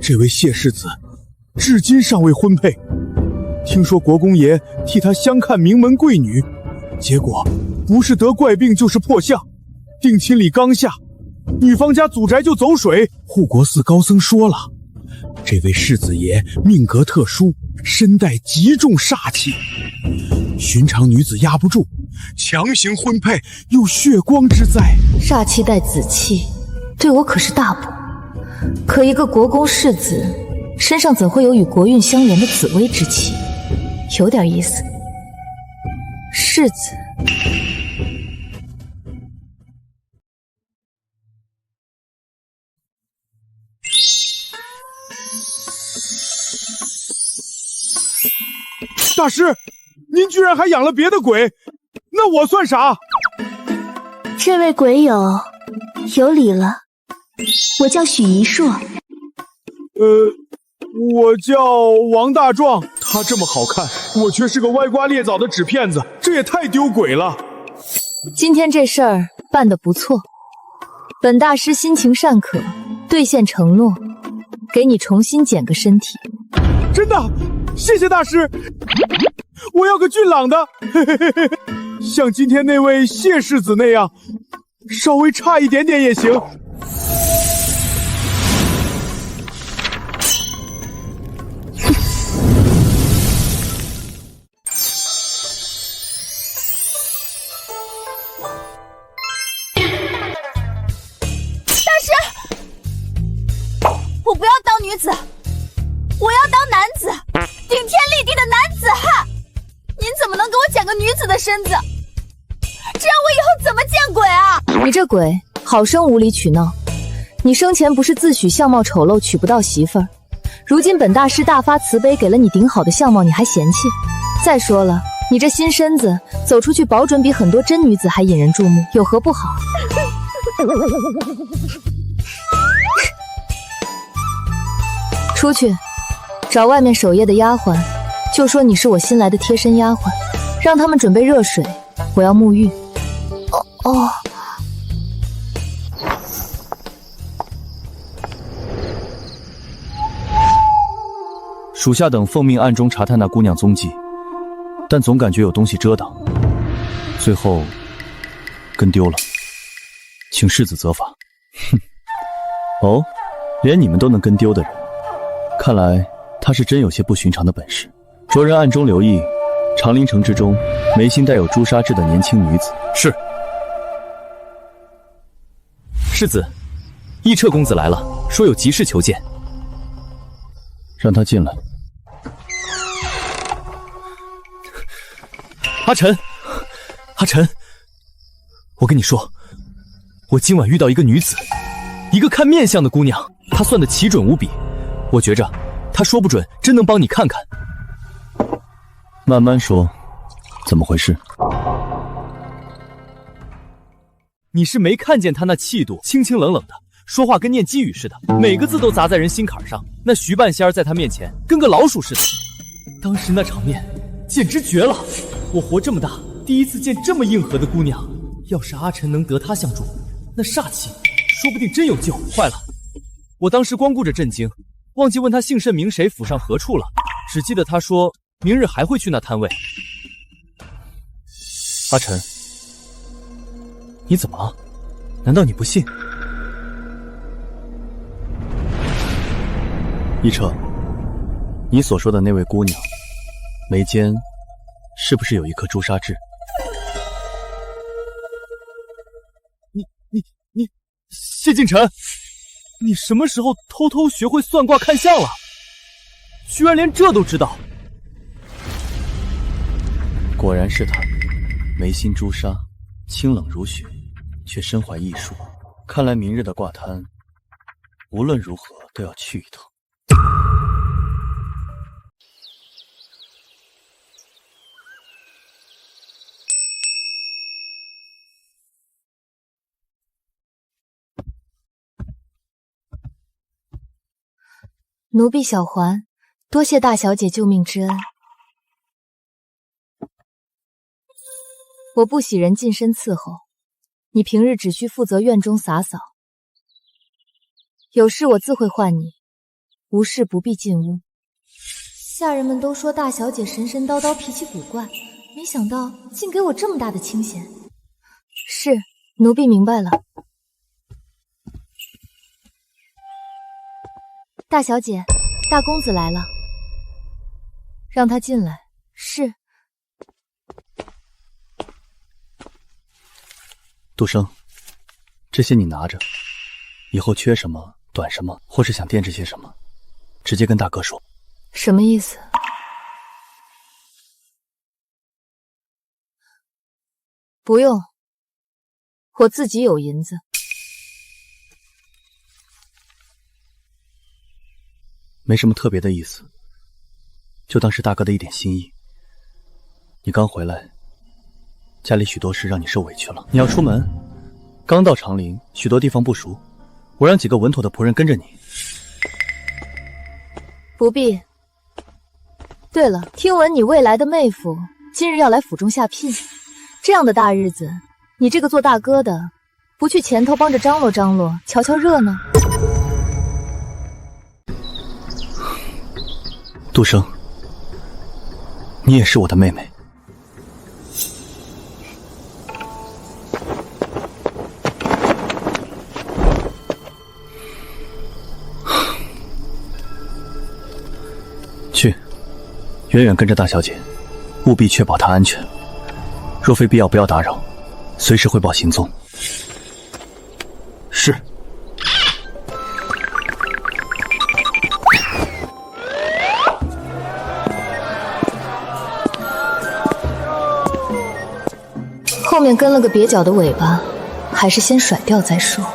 这位谢世子至今尚未婚配，听说国公爷替他相看名门贵女，结果不是得怪病就是破相，定亲礼刚下，女方家祖宅就走水。护国寺高僧说了，这位世子爷命格特殊，身带极重煞气，寻常女子压不住，强行婚配有血光之灾。煞气带紫气，对我可是大补。可一个国公世子，身上怎会有与国运相连的紫薇之气？有点意思。世子。大师，您居然还养了别的鬼，那我算啥？这位鬼友有礼了，我叫许一硕。我叫王大壮。他这么好看，我却是个歪瓜裂枣的纸片子，这也太丢鬼了。今天这事儿办得不错，本大师心情尚可，兑现承诺，给你重新捡个身体。真的，谢谢大师。我要个俊朗的，像今天那位谢世子那样，稍微差一点点也行。我不要当女子，我要当男子，顶天立地的男子汉。您怎么能给我捡个女子的身子？这样我以后怎么见鬼啊？你这鬼好生无理取闹！你生前不是自诩相貌丑陋娶不到媳妇儿，如今本大师大发慈悲给了你顶好的相貌，你还嫌弃？再说了，你这新身子走出去，保准比很多真女子还引人注目，有何不好？出去，找外面守夜的丫鬟，就说你是我新来的贴身丫鬟，让他们准备热水，我要沐浴。哦。属下等奉命暗中查探那姑娘踪迹，但总感觉有东西遮挡，最后跟丢了，请世子责罚。哼，哦，连你们都能跟丢的人。看来他是真有些不寻常的本事。着人暗中留意长林城之中眉心带有朱砂痣的年轻女子。是。世子，义彻公子来了，说有急事求见。让他进来。阿晨，阿晨，我跟你说，我今晚遇到一个女子，一个看面相的姑娘，她算得奇准无比。我觉着，他说不准真能帮你看看。慢慢说，怎么回事？你是没看见他那气度，清清冷冷的，说话跟念鸡语似的，每个字都砸在人心坎上。那徐半仙儿在他面前跟个老鼠似的，当时那场面简直绝了！我活这么大，第一次见这么硬核的姑娘。要是阿晨能得她相助，那煞气说不定真有救。坏了，我当时光顾着震惊。忘记问他姓甚名谁，府上何处了，只记得他说明日还会去那摊位。阿晨，你怎么了？难道你不信？一彻，你所说的那位姑娘，眉间是不是有一颗朱砂痣？你，谢晋晨。你什么时候偷偷学会算卦看相了？居然连这都知道！果然是他，眉心朱砂，清冷如雪，却身怀异术。看来明日的挂摊，无论如何都要去一趟。奴婢小环，多谢大小姐救命之恩。我不喜人近身伺候，你平日只需负责院中洒扫，有事我自会唤你，无事不必进屋。下人们都说大小姐神神叨叨，脾气古怪，没想到竟给我这么大的清闲。是，奴婢明白了。大小姐，大公子来了，让他进来。是。杜生，这些你拿着，以后缺什么、短什么，或是想垫制些什么，直接跟大哥说。什么意思？不用，我自己有银子。没什么特别的意思，就当是大哥的一点心意。你刚回来，家里许多事让你受委屈了。你要出门，刚到长陵，许多地方不熟，我让几个稳妥的仆人跟着你。不必。对了，听闻你未来的妹夫今日要来府中下聘，这样的大日子，你这个做大哥的，不去前头帮着张罗张罗，瞧瞧热闹？杜生，你也是我的妹妹。去，远远跟着大小姐，务必确保她安全。若非必要，不要打扰，随时汇报行踪。是。后面跟了个蹩脚的尾巴，还是先甩掉再说。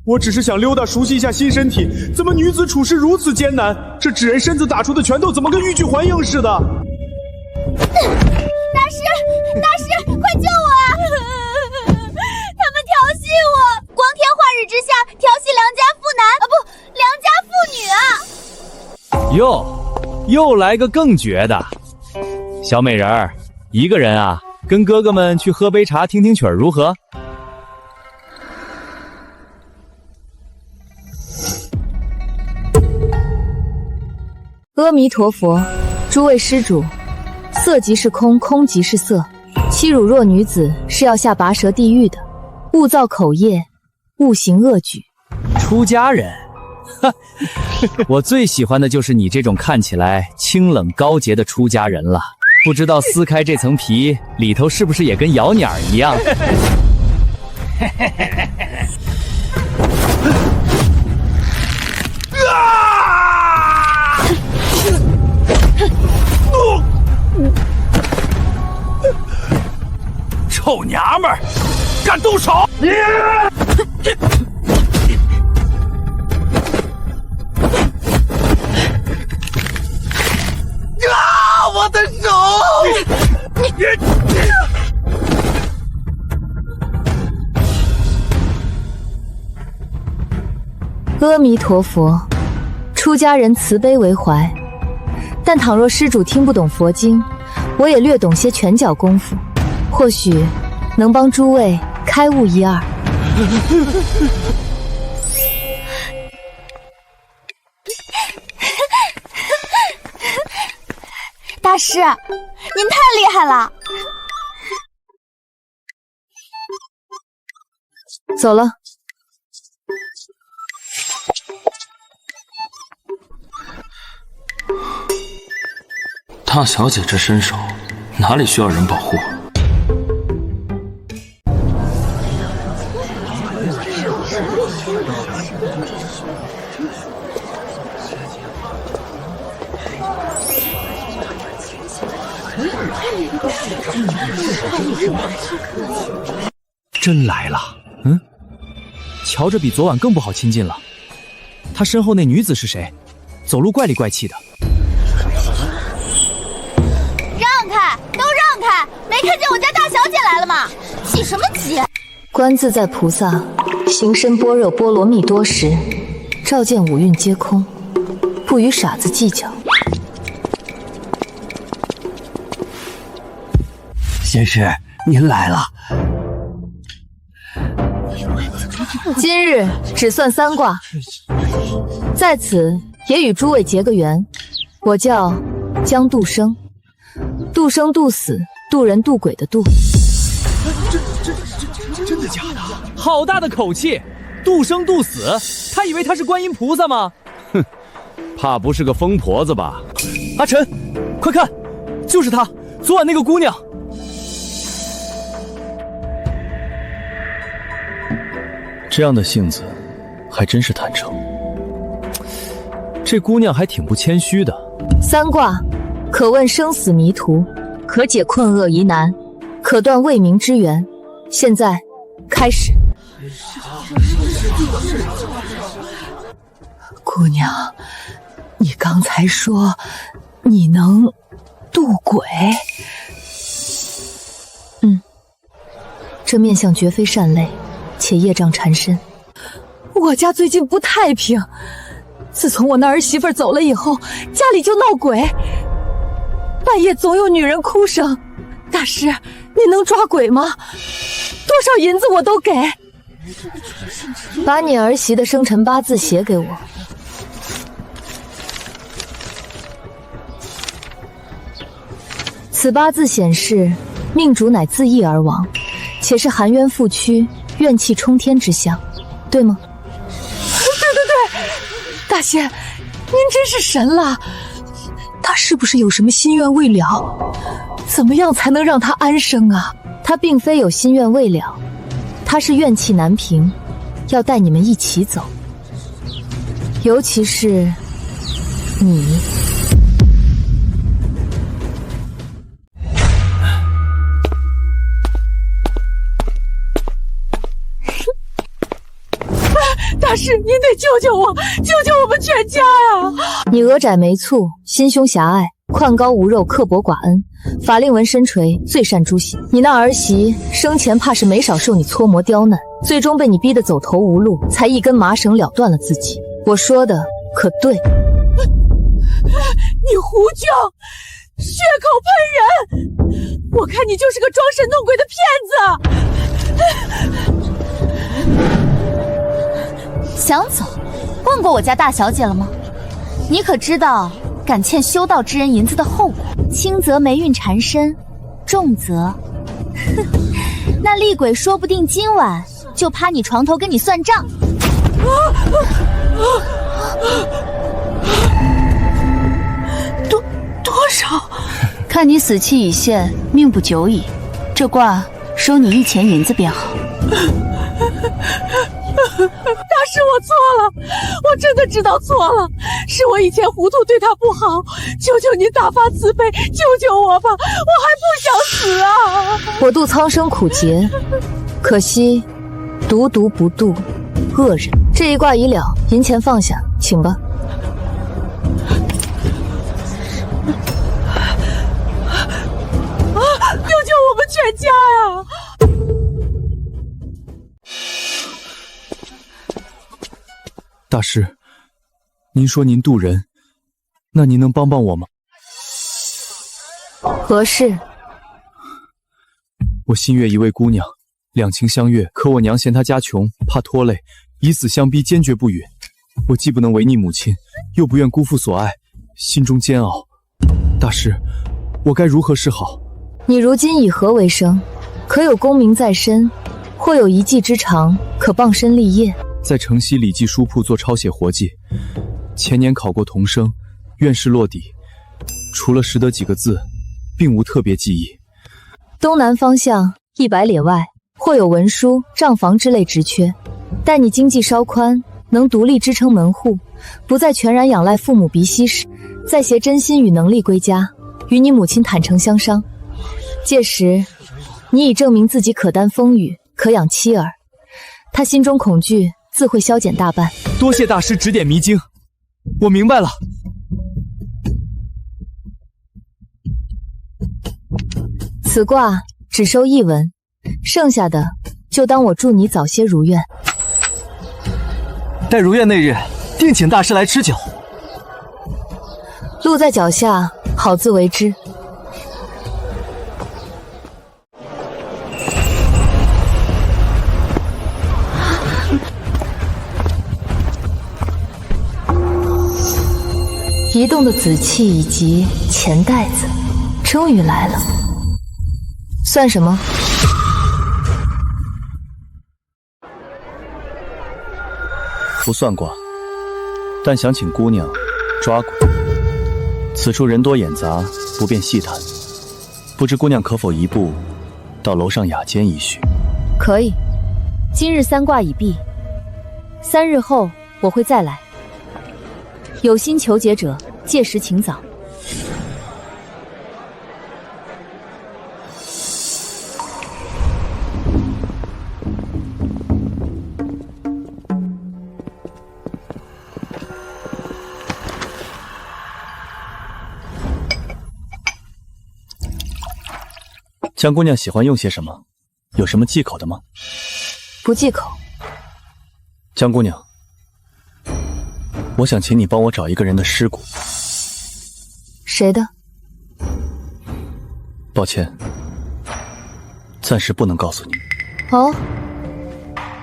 我只是想溜达熟悉一下新身体，怎么女子处事如此艰难？这纸人身子打出的拳头怎么跟欲拒还迎似的？大师，快救我啊！他们调戏我，光天化日之下调戏良家妇男啊，不，良家妇女啊！又来个更绝的，小美人儿，一个人啊，跟哥哥们去喝杯茶，听听曲儿如何？阿弥陀佛，诸位施主，色即是空，空即是色。欺辱弱女子是要下拔舌地狱的，勿造口业，勿行恶举。出家人，哈，我最喜欢的就是你这种看起来清冷高洁的出家人了。不知道撕开这层皮，里头是不是也跟摇鸟一样？臭娘们儿，敢动手！啊！我的手！阿弥陀佛，出家人慈悲为怀，但倘若施主听不懂佛经，我也略懂些拳脚功夫，或许能帮诸位开悟一二。大师，您太厉害了！走了。大小姐这身手哪里需要人保护？真来了。瞧着比昨晚更不好亲近了。他身后那女子是谁？走路怪里怪气的。让开，都让开！没看见我家大小姐来了吗？急什么急？观自在菩萨，行深般若波罗蜜多时，照见五蕴皆空，不与傻子计较。仙师，您来了。今日只算3卦，在此也与诸位结个缘。我叫江渡生，渡生渡死，渡人渡鬼的渡。真的假的？好大的口气！渡生渡死，他以为他是观音菩萨吗？哼，怕不是个疯婆子吧？阿晨，快看，就是他，昨晚那个姑娘。这样的性子，还真是坦诚。这姑娘还挺不谦虚的。3卦，可问生死迷途，可解困厄疑难，可断未明之缘。现在开始。姑娘，你刚才说你能渡鬼？这面相绝非善类，且业障缠身。我家最近不太平，自从我那儿媳妇走了以后，家里就闹鬼，半夜总有女人哭声。大师，你能抓鬼吗？多少银子我都给。把你儿媳的生辰八字写给我。此八字显示，命主乃自缢而亡，且是含冤负屈、怨气冲天之相，对吗？对，大仙，您真是神了。他是不是有什么心愿未了？怎么样才能让他安生啊？他并非有心愿未了，他是怨气难平，要带你们一起走。尤其是你。大师，您得救救我，救救我们全家呀！你额窄眉蹙，心胸狭隘，宽高无肉，刻薄寡恩，法令纹深垂，最善诛心。你那儿媳生前怕是没少受你搓磨刁难，最终被你逼得走投无路，才一根麻绳了断了自己。我说的可对？你胡叫，血口喷人！我看你就是个装神弄鬼的骗子。想走，问过我家大小姐了吗？你可知道敢欠修道之人银子的后果？轻则霉运缠身，重则……那厉鬼说不定今晚就趴你床头跟你算账。多少？看你死期已现，命不久矣，这卦收你1000银子便好。大师，我错了，我真的知道错了，是我以前糊涂对他不好，求求您大发慈悲，救救我吧，我还不想死啊！我度苍生苦劫，可惜独独不渡恶人。这一卦已了，银钱放下，请吧。救救我们全家呀！大师，您说您渡人，那您能帮帮我吗？何事？我心悦一位姑娘，两情相悦，可我娘嫌她家穷，怕拖累，以死相逼，坚决不允。我既不能违逆母亲，又不愿辜负所爱，心中煎熬。大师，我该如何是好？你如今以何为生？可有功名在身，或有一技之长，可傍身立业？在城西礼记书铺做抄写活计，前年考过童生，院试落底，除了识得几个字，并无特别记忆。东南方向100里外，或有文书、账房之类职缺。待你经济稍宽，能独立支撑门户，不再全然仰赖父母鼻息时，再携真心与能力归家，与你母亲坦诚相商。届时，你已证明自己可担风雨，可养妻儿，他心中恐惧自会消减大半。多谢大师指点迷津，我明白了。此卦只收1文，剩下的就当我祝你早些如愿。待如愿那日，定请大师来吃酒。路在脚下，好自为之。移动的紫气以及钱袋子，终于来了。算什么？不算卦，但想请姑娘抓鬼。此处人多眼杂，不便细谈。不知姑娘可否移步到楼上雅间一叙？可以。今日3卦已毕，3日后我会再来。有心求解者，届时请早。江姑娘喜欢用些什么？有什么忌口的吗？不忌口。江姑娘，我想请你帮我找一个人的尸骨。谁的？抱歉，暂时不能告诉你。哦，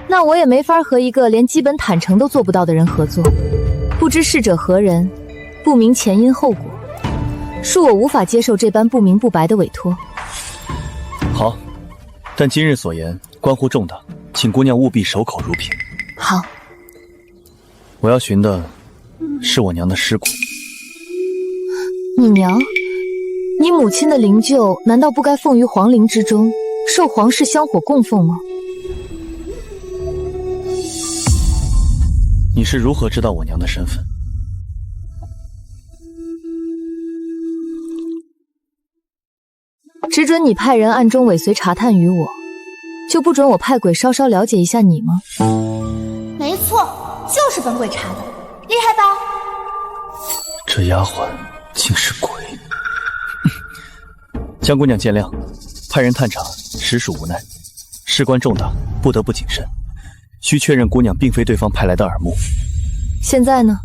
那我也没法和一个连基本坦诚都做不到的人合作。不知逝者何人，不明前因后果，恕我无法接受这般不明不白的委托。好，但今日所言关乎重大，请姑娘务必守口如瓶。好。我要寻的是我娘的尸骨。你娘？你母亲的灵柩难道不该奉于皇陵之中，受皇室香火供奉吗？你是如何知道我娘的身份？只准你派人暗中尾随查探于我，就不准我派鬼稍稍了解一下你吗？没错，就是本鬼查的，厉害吧？这丫鬟竟是鬼！江姑娘见谅，派人探查实属无奈，事关重大，不得不谨慎，需确认姑娘并非对方派来的耳目。现在呢？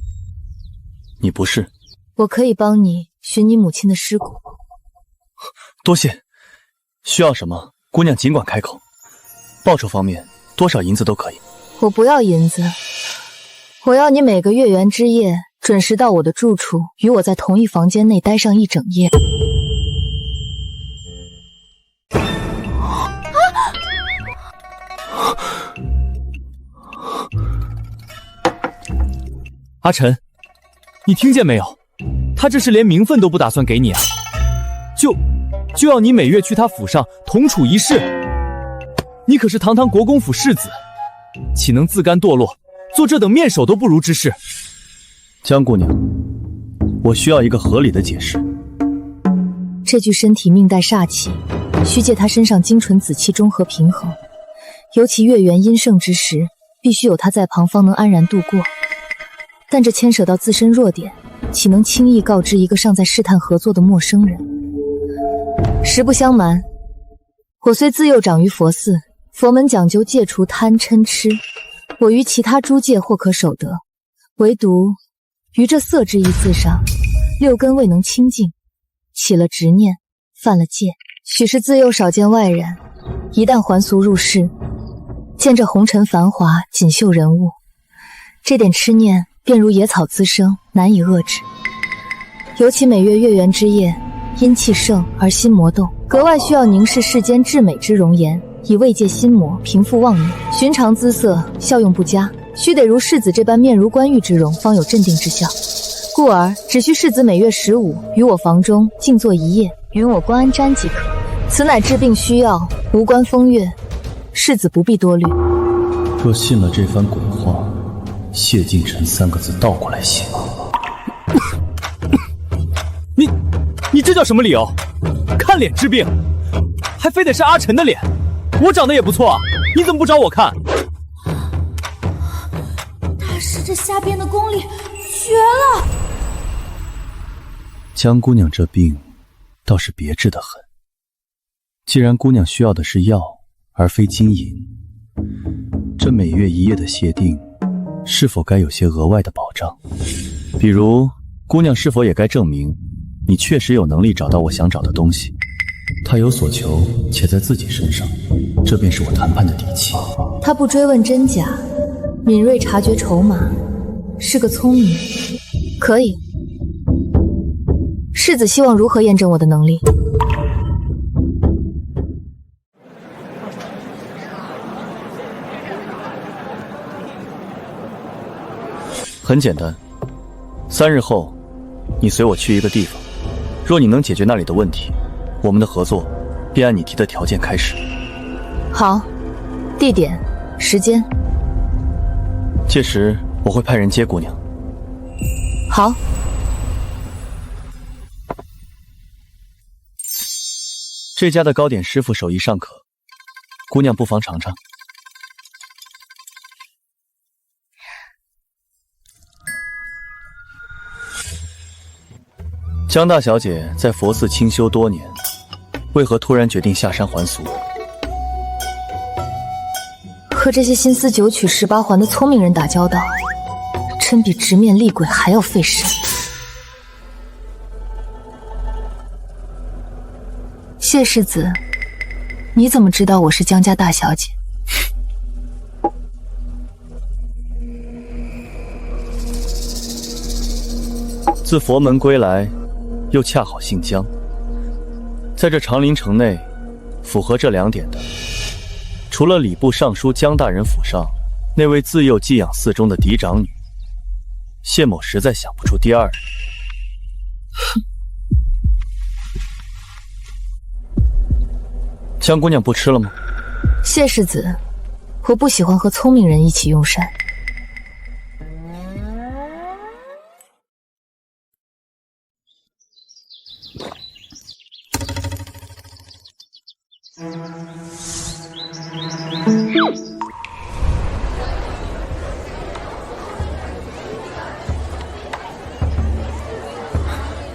你不是？我可以帮你寻你母亲的尸骨。多谢，需要什么，姑娘尽管开口。报酬方面，多少银子都可以。我不要银子，我要你每个月圆之夜准时到我的住处，与我在同一房间内待上1整夜。阿晨，你听见没有？他这是连名分都不打算给你啊！就要你每月去他府上同处一室。你可是堂堂国公府世子，岂能自甘堕落，做这等面首都不如之事？江姑娘，我需要一个合理的解释。这具身体命带煞气，需借他身上精纯紫气中和平衡，尤其月圆阴盛之时，必须有他在旁方能安然度过。但这牵扯到自身弱点，岂能轻易告知一个尚在试探合作的陌生人？实不相瞒，我虽自幼长于佛寺，佛门讲究戒除贪嗔痴，我于其他诸戒或可守得，唯独于这色之一字上，6根未能清净，起了执念，犯了戒。许是自幼少见外人，一旦还俗入世，见这红尘繁华，锦绣人物，这点痴念便如野草滋生，难以遏制。尤其每月月圆之夜，阴气盛而心魔动，格外需要凝视世间至美之容颜，以慰藉心魔，平复妄念。寻常姿色效用不佳，须得如世子这般面如冠玉之容，方有镇定之效。故而只需世子每月15与我房中静坐1夜，允我观安瞻即可。此乃治病需药，无关风月，世子不必多虑。若信了这番鬼话，谢敬辰3个字倒过来写。你这叫什么理由？看脸治病，还非得是阿晨的脸？我长得也不错啊，你怎么不找我看？大师这瞎编的功力绝了！江姑娘这病倒是别致得很。既然姑娘需要的是药，而非金银，这每月1夜的谢定，是否该有些额外的保障？比如，姑娘是否也该证明，你确实有能力找到我想找的东西？她有所求，且在自己身上，这便是我谈判的底气。他不追问真假，敏锐察觉筹码，是个聪明人。可以。世子希望如何验证我的能力？很简单，3日后，你随我去一个地方，若你能解决那里的问题，我们的合作便按你提的条件开始。好，地点、时间。届时我会派人接姑娘。好。这家的糕点师傅手艺尚可，姑娘不妨尝尝。江大小姐在佛寺清修多年，为何突然决定下山还俗？和这些心思九曲18环的聪明人打交道，真比直面厉鬼还要费神。谢世子，你怎么知道我是江家大小姐？自佛门归来，又恰好姓江，在这长陵城内，符合这2点的，除了礼部尚书江大人府上那位自幼寄养寺中的嫡长女，谢某实在想不出第2人。江姑娘不吃了吗？谢世子，我不喜欢和聪明人一起用膳。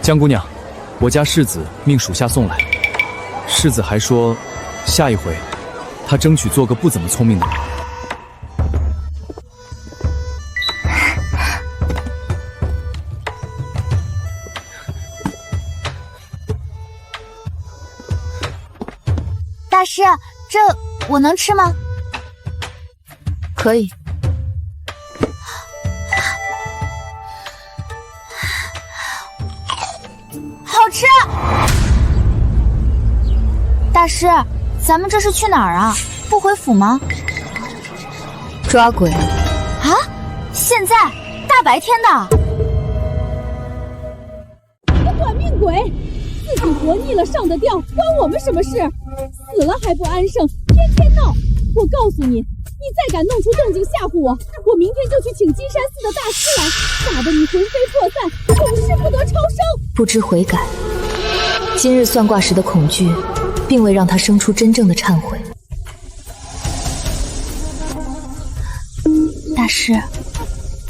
江姑娘，我家世子命属下送来。世子还说，下一回他争取做个不怎么聪明的人。大师，这我能吃吗？可以。好吃！大师，咱们这是去哪儿啊？不回府吗？抓鬼。啊？现在？大白天的？个短命鬼！自己活腻了上得吊，关我们什么事？死了还不安生，天天闹！我告诉你，你再敢弄出动静吓唬我，我明天就去请金山寺的大师来，打得你魂飞魄散，永世不得超生！不知悔改。今日算卦时的恐惧，并未让他生出真正的忏悔。大师，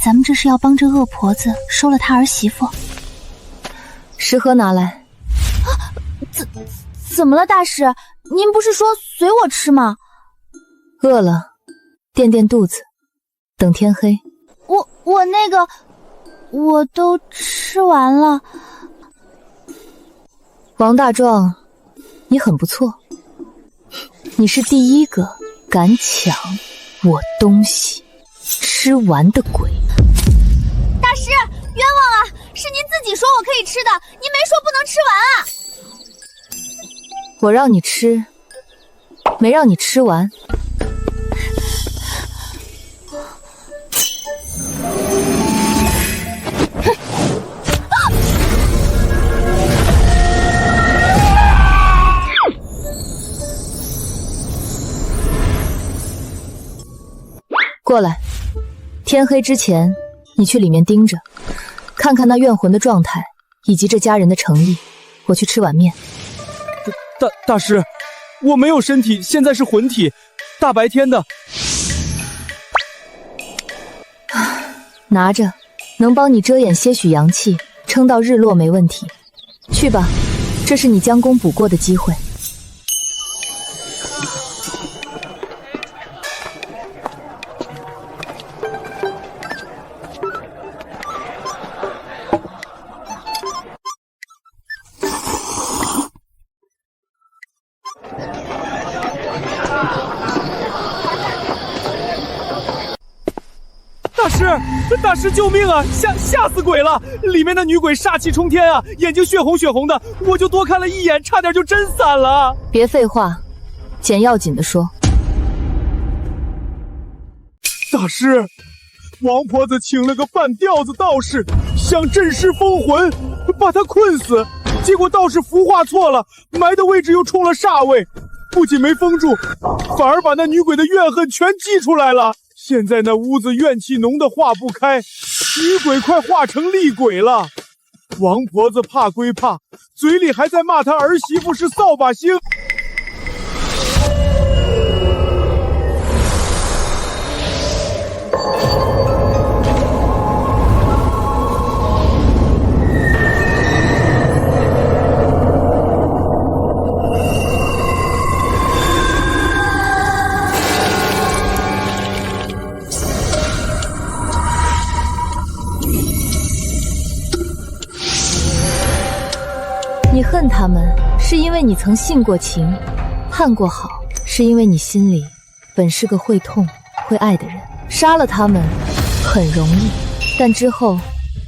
咱们这是要帮这恶婆子收了他儿媳妇。食盒拿来。怎么了，大师？您不是说随我吃吗？饿了，垫垫肚子，等天黑。我那个，我都吃完了。王大壮，你很不错，你是第一个敢抢我东西吃完的鬼。大师，冤枉啊！是您自己说我可以吃的，您没说不能吃完啊！我让你吃，没让你吃完。天黑之前，你去里面盯着，看看那怨魂的状态，以及这家人的诚意。我去吃碗面。大师，我没有身体，现在是魂体，大白天的。拿着，能帮你遮掩些许阳气，撑到日落没问题。去吧，这是你将功补过的机会。大师救命啊！吓死鬼了！里面的女鬼煞气冲天啊，眼睛血红的，我就多看了一眼，差点就真散了。别废话，简要紧的说。大师，王婆子请了个半吊子道士，想镇尸封魂，把他困死，结果道士符画错了，埋的位置又冲了煞位，不仅没封住，反而把那女鬼的怨恨全激出来了。现在那屋子怨气浓得化不开，女鬼快化成厉鬼了。王婆子怕归怕，嘴里还在骂她儿媳妇是扫把星。你恨他们，是因为你曾信过情，盼过好，是因为你心里本是个会痛会爱的人。杀了他们很容易，但之后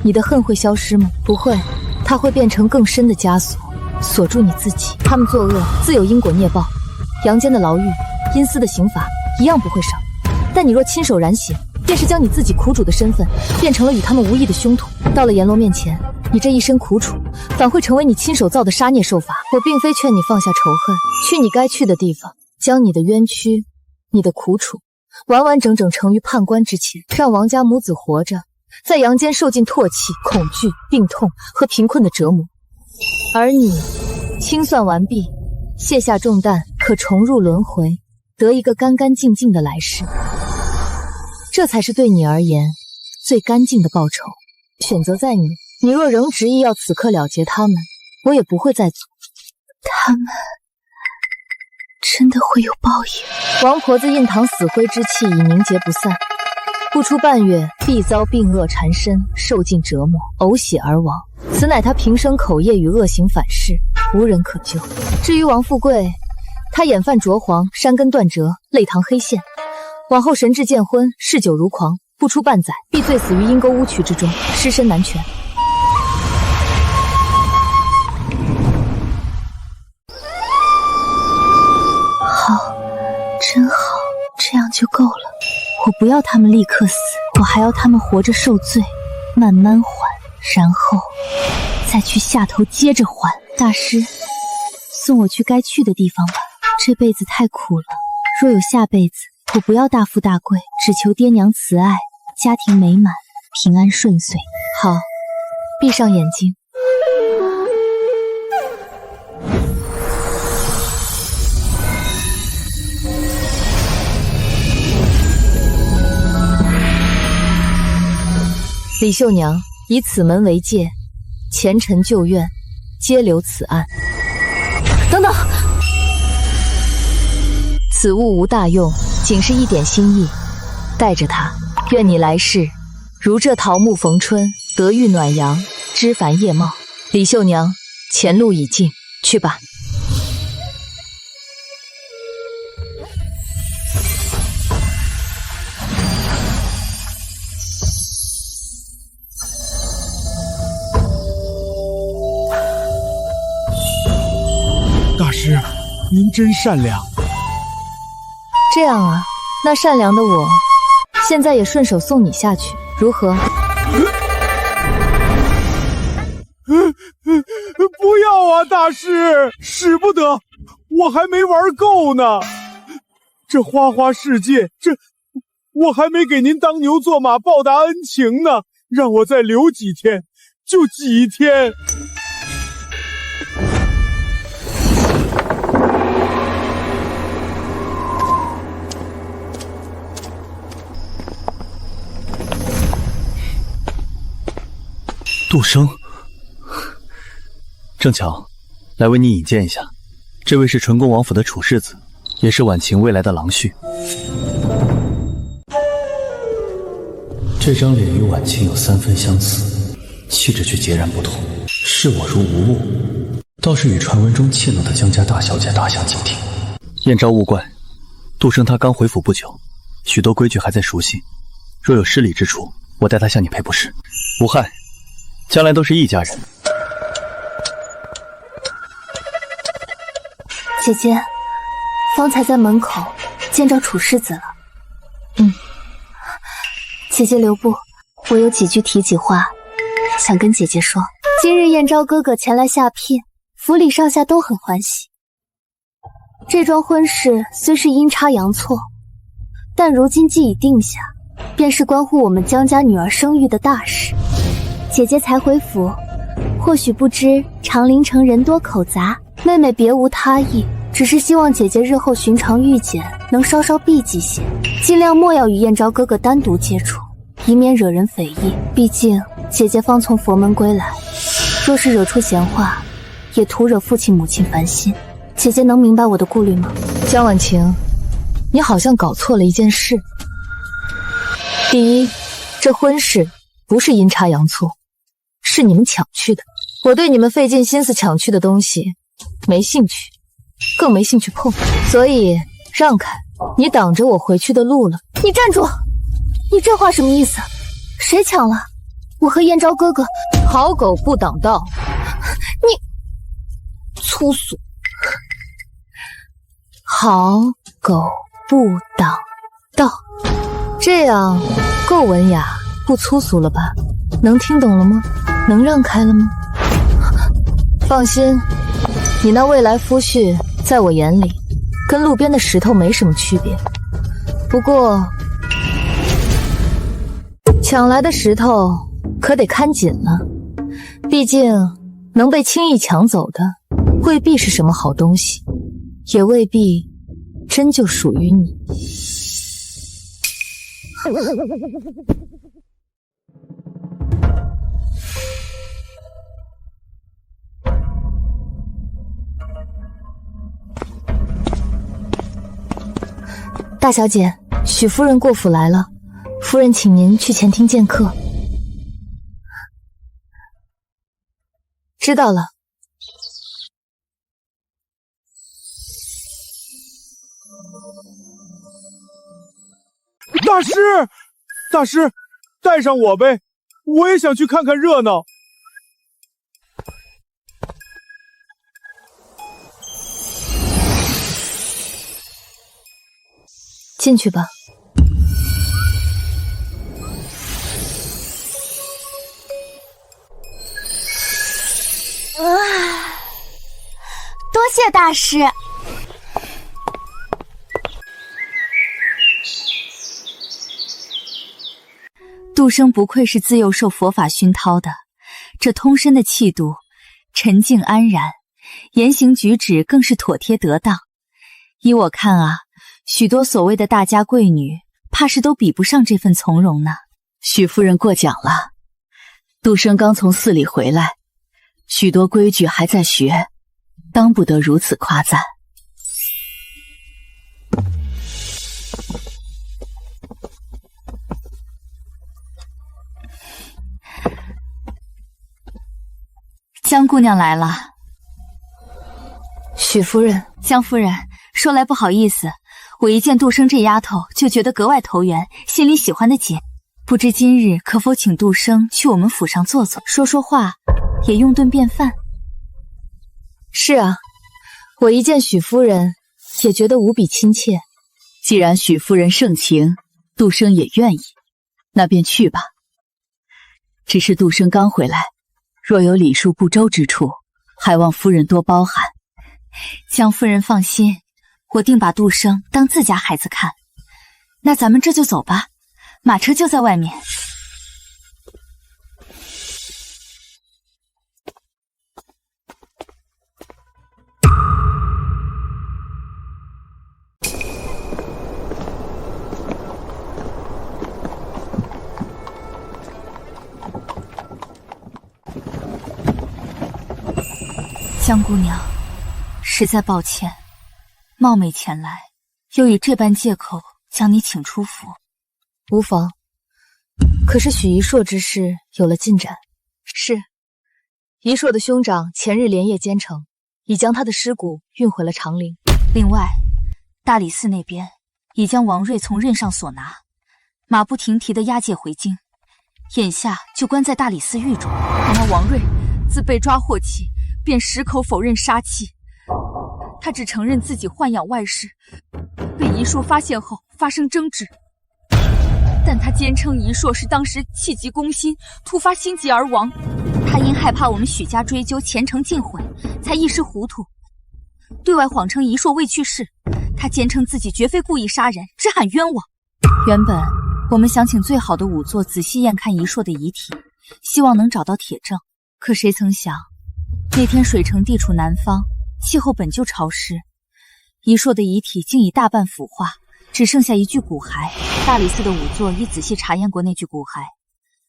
你的恨会消失吗？不会，它会变成更深的枷锁，锁住你自己。他们作恶自有因果孽报，阳间的牢狱，阴司的刑罚一样不会少。但你若亲手染血，便是将你自己苦主的身份变成了与他们无异的凶徒。到了阎罗面前，你这一身苦楚反会成为你亲手造的杀孽受罚。我并非劝你放下仇恨，去你该去的地方，将你的冤屈、你的苦楚完完整整呈于判官之前，让王家母子活着在阳间受尽唾弃、恐惧、病痛和贫困的折磨。而你清算完毕，卸下重担，可重入轮回，得一个干干净净的来世。这才是对你而言最干净的报酬。选择在你，你若仍执意要此刻了结他们，我也不会再阻。他们真的会有报应。王婆子印堂死灰之气已凝结不散，不出半月必遭病恶缠身，受尽折磨，呕血而亡。此乃她平生口业与恶行反噬，无人可救。至于王富贵，他眼泛灼黄，山根断折，泪淌黑线，往后神志渐昏，嗜酒如狂，不出半载必醉死于阴沟污渠之中，尸身难全。好，真好，这样就够了。我不要他们立刻死，我还要他们活着受罪，慢慢还，然后再去下头接着还。大师，送我去该去的地方吧。这辈子太苦了，若有下辈子，我不要大富大贵，只求爹娘慈爱，家庭美满，平安顺遂。好，闭上眼睛。李秀娘，以此门为界，前尘旧怨皆留此案。等等，此物无大用，仅是一点心意，带着它，愿你来世如这桃木逢春，得遇暖阳，枝繁叶茂。李秀娘，前路已尽，去吧。大师，您真善良。这样啊，那善良的我，现在也顺手送你下去，如何？不要啊，大师，使不得，我还没玩够呢。这花花世界，我还没给您当牛做马报答恩情呢，让我再留几天，就几天。杜生，正巧，来为你引荐一下，这位是纯公王府的楚世子，也是婉晴未来的郎婿。这张脸与婉晴有3分相似，气质却截然不同，视我如无物，倒是与传闻中怯懦的江家大小姐大相径庭。燕昭勿怪，杜生他刚回府不久，许多规矩还在熟悉，若有失礼之处，我代他向你赔不是。无害，将来都是一家人。姐姐，方才在门口见着楚世子了。姐姐留步，我有几句体己话想跟姐姐说。今日燕昭哥哥前来下聘，府里上下都很欢喜。这桩婚事虽是阴差阳错，但如今既已定下，便是关乎我们江家女儿生育的大事。姐姐才回府，或许不知长陵城人多口杂，妹妹别无他意，只是希望姐姐日后寻常遇见能稍稍避忌些，尽量莫要与燕昭哥哥单独接触，以免惹人非议。毕竟姐姐方从佛门归来，若是惹出闲话，也徒惹父亲母亲烦心。姐姐能明白我的顾虑吗？江婉晴，你好像搞错了一件事。第一，这婚事不是阴差阳错，是你们抢去的。我对你们费尽心思抢去的东西没兴趣，更没兴趣碰，所以让开，你挡着我回去的路了。你站住！你这话什么意思？谁抢了？我和燕昭哥哥。好狗不挡道。你粗俗。好狗不挡道，这样够文雅不粗俗了吧？能听懂了吗？能让开了吗？放心，你那未来夫婿在我眼里跟路边的石头没什么区别。不过抢来的石头可得看紧了，毕竟能被轻易抢走的未必是什么好东西，也未必真就属于你。大小姐，许夫人过府来了，夫人请您去前厅见客。知道了。大师，大师，带上我呗，我也想去看看热闹。进去吧。多谢大师。杜生不愧是自幼受佛法熏陶的，这通身的气度沉静安然，言行举止更是妥帖得当。依我看啊，许多所谓的大家贵女，怕是都比不上这份从容呢。许夫人过奖了，杜生刚从寺里回来，许多规矩还在学，当不得如此夸赞。江姑娘来了。许夫人。江夫人，说来不好意思，我一见杜生这丫头就觉得格外投缘，心里喜欢的紧。不知今日可否请杜生去我们府上坐坐，说说话，也用顿便饭。是啊，我一见许夫人也觉得无比亲切。既然许夫人盛情，杜生也愿意，那便去吧。只是杜生刚回来，若有礼数不周之处，还望夫人多包涵。江夫人放心，我定把杜生当自家孩子看。那咱们这就走吧，马车就在外面。江姑娘，实在抱歉，冒昧前来，又以这般借口将你请出府。无妨。可是许一硕之事有了进展。是，一硕的兄长前日连夜兼程，已将他的尸骨运回了长陵。另外，大理寺那边已将王瑞从任上所拿，马不停蹄地押解回京，眼下就关在大理寺狱中。可那王瑞自被抓获起，便矢口否认杀妻，他只承认自己豢养外室，被一硕发现后发生争执，但他坚称一硕是当时气急攻心，突发心急而亡。他因害怕我们许家追究，前程尽毁，才一时糊涂，对外谎称一硕未去世。他坚称自己绝非故意杀人，只喊冤枉。原本我们想请最好的仵作仔细验看一硕的遗体，希望能找到铁证，可谁曾想那天水城地处南方，气候本就潮湿，一硕的遗体竟已大半腐化，只剩下一具骨骸。大理寺的仵作已仔细查验过那具骨骸，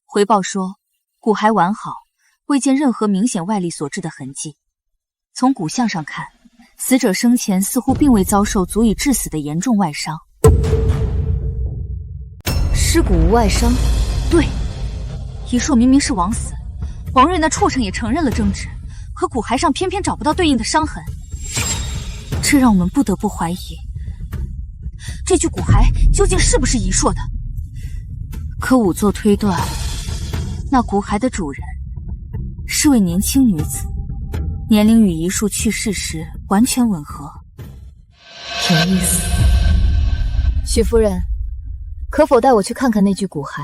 回报说骨骸完好，未见任何明显外力所致的痕迹。从骨相上看，死者生前似乎并未遭受足以致死的严重外伤。尸骨无外伤？对，一硕明明是枉死，王瑞那畜生也承认了争执，可骨骸上偏偏找不到对应的伤痕，这让我们不得不怀疑，这具骨骸究竟是不是一硕的？可仵作推断，那骨骸的主人是位年轻女子，年龄与一硕去世时完全吻合。有意思。许夫人，可否带我去看看那具骨骸？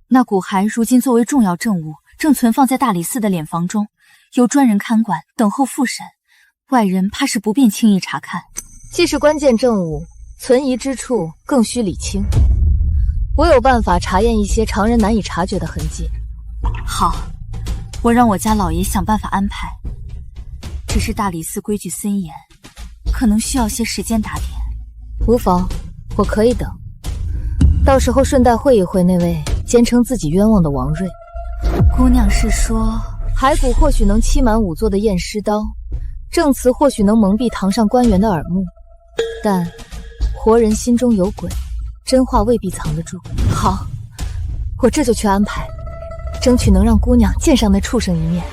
那骨骸如今作为重要证物，正存放在大理寺的殓房中，由专人看管，等候复审。外人怕是不便轻易查看。既是关键证物，存疑之处更需理清。我有办法查验一些常人难以察觉的痕迹。好，我让我家老爷想办法安排。只是大理寺规矩森严，可能需要些时间打点。无妨，我可以等。到时候顺带会一会那位坚称自己冤枉的王瑞。姑娘是说，骸骨或许能欺瞒仵作的验尸刀，证词或许能蒙蔽堂上官员的耳目，但活人心中有鬼，真话未必藏得住。好，我这就去安排，争取能让姑娘见上那畜生一面。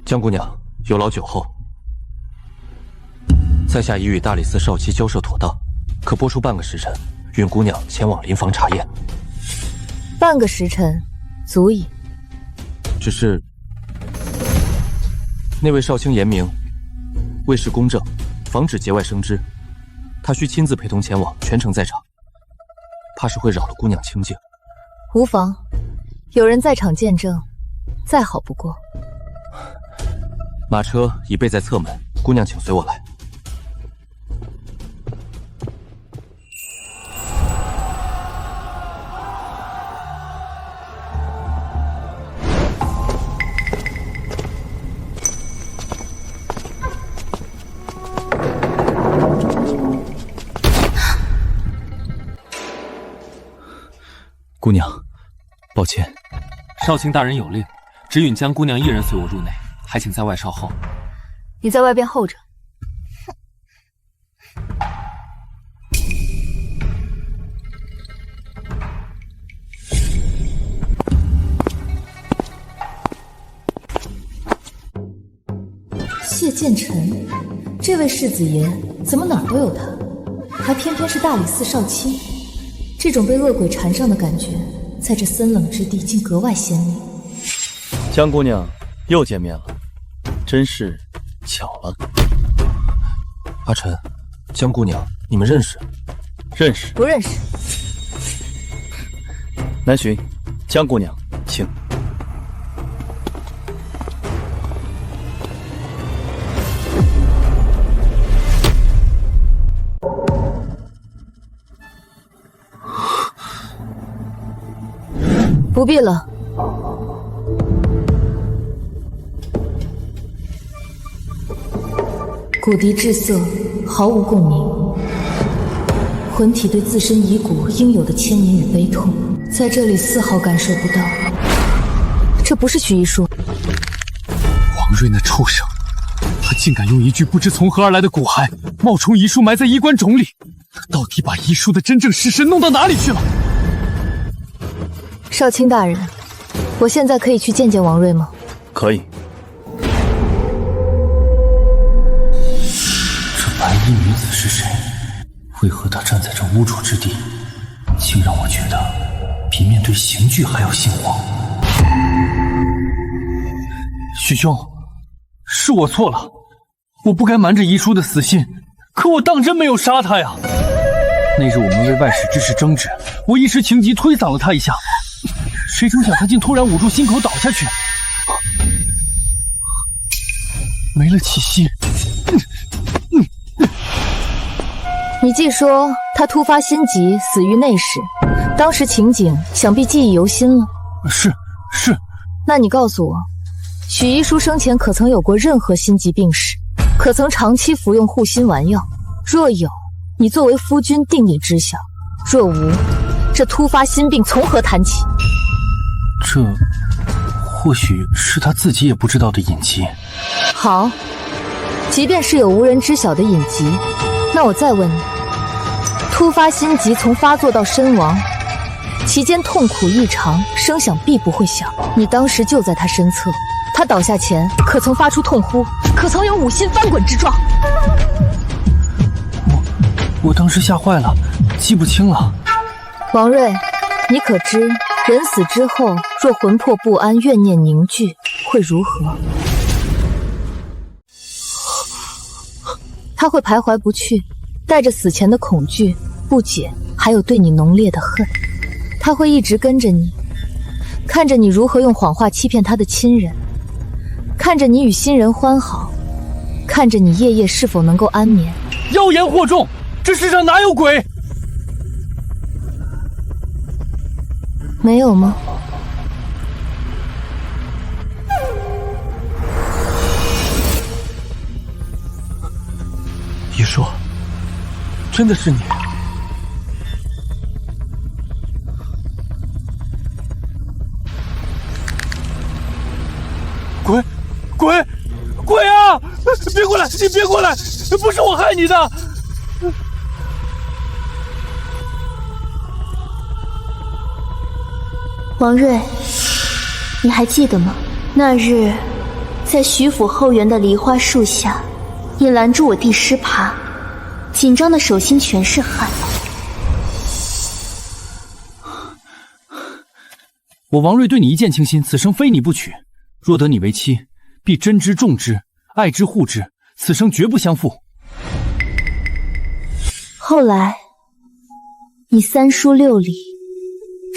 江姑娘有劳久候，在下已与大理寺少期交涉妥当，可拨出半个时辰，允姑娘前往临房查验。半个时辰足矣。只是那位少卿严明，为事公正，防止节外生枝，他需亲自陪同前往，全程在场，怕是会扰了姑娘清静。无妨，有人在场见证，再好不过。马车已备在侧门，姑娘请随我来。姑娘，抱歉。少卿大人有令，只允江姑娘一人随我入内，还请在外稍候。你在外边候着。谢建成，这位世子爷怎么哪儿都有他，还偏偏是大理寺少卿。这种被恶鬼缠上的感觉，在这森冷之地竟格外鲜明。江姑娘又见面了，真是巧了。阿晨，江姑娘，你们认识？认识。不认识。南巡，江姑娘，请。不必了。骨笛至色，毫无共鸣。魂体对自身遗骨应有的牵引与悲痛，在这里丝毫感受不到。这不是许一书。王瑞那畜生，他竟敢用一具不知从何而来的骨骸冒充遗书埋在衣冠冢里，到底把遗书的真正尸身弄到哪里去了？少卿大人，我现在可以去见见王瑞吗？可以。这白衣女子是谁？为何她站在这无主之地，竟让我觉得比面对刑具还要心慌？许兄，是我错了，我不该瞒着遗书的死信，可我当真没有杀他呀。那日我们为外史之事争执，我一时情急推搡了他一下，谁成想他竟突然捂住心口倒下去，没了气息。你既说他突发心急死于内室，当时情景想必记忆犹新了。是。那你告诉我，许一书生前可曾有过任何心疾病史？可曾长期服用护心丸药？若有，你作为夫君定你知晓；若无，这突发心病从何谈起？这或许是他自己也不知道的隐疾。好，即便是有无人知晓的隐疾，那我再问你，突发心疾从发作到身亡，其间痛苦异常，声响必不会小。你当时就在他身侧，他倒下前可曾发出痛呼？可曾有五心翻滚之状？我当时吓坏了，记不清了。王瑞，你可知人死之后，若魂魄不安，怨念凝聚，会如何？他会徘徊不去，带着死前的恐惧、不解，还有对你浓烈的恨。他会一直跟着你，看着你如何用谎话欺骗他的亲人，看着你与新人欢好，看着你夜夜是否能够安眠。妖言惑众，这世上哪有鬼？没有吗？一说，真的是你。鬼啊！别过来！你别过来！不是我害你的。王瑞，你还记得吗？那日在徐府后园的梨花树下，你拦住我弟尸爬，紧张的手心全是汗。我王瑞对你一见倾心，此生非你不娶。若得你为妻，必珍之重之，爱之护之，此生绝不相负。后来你三书六礼，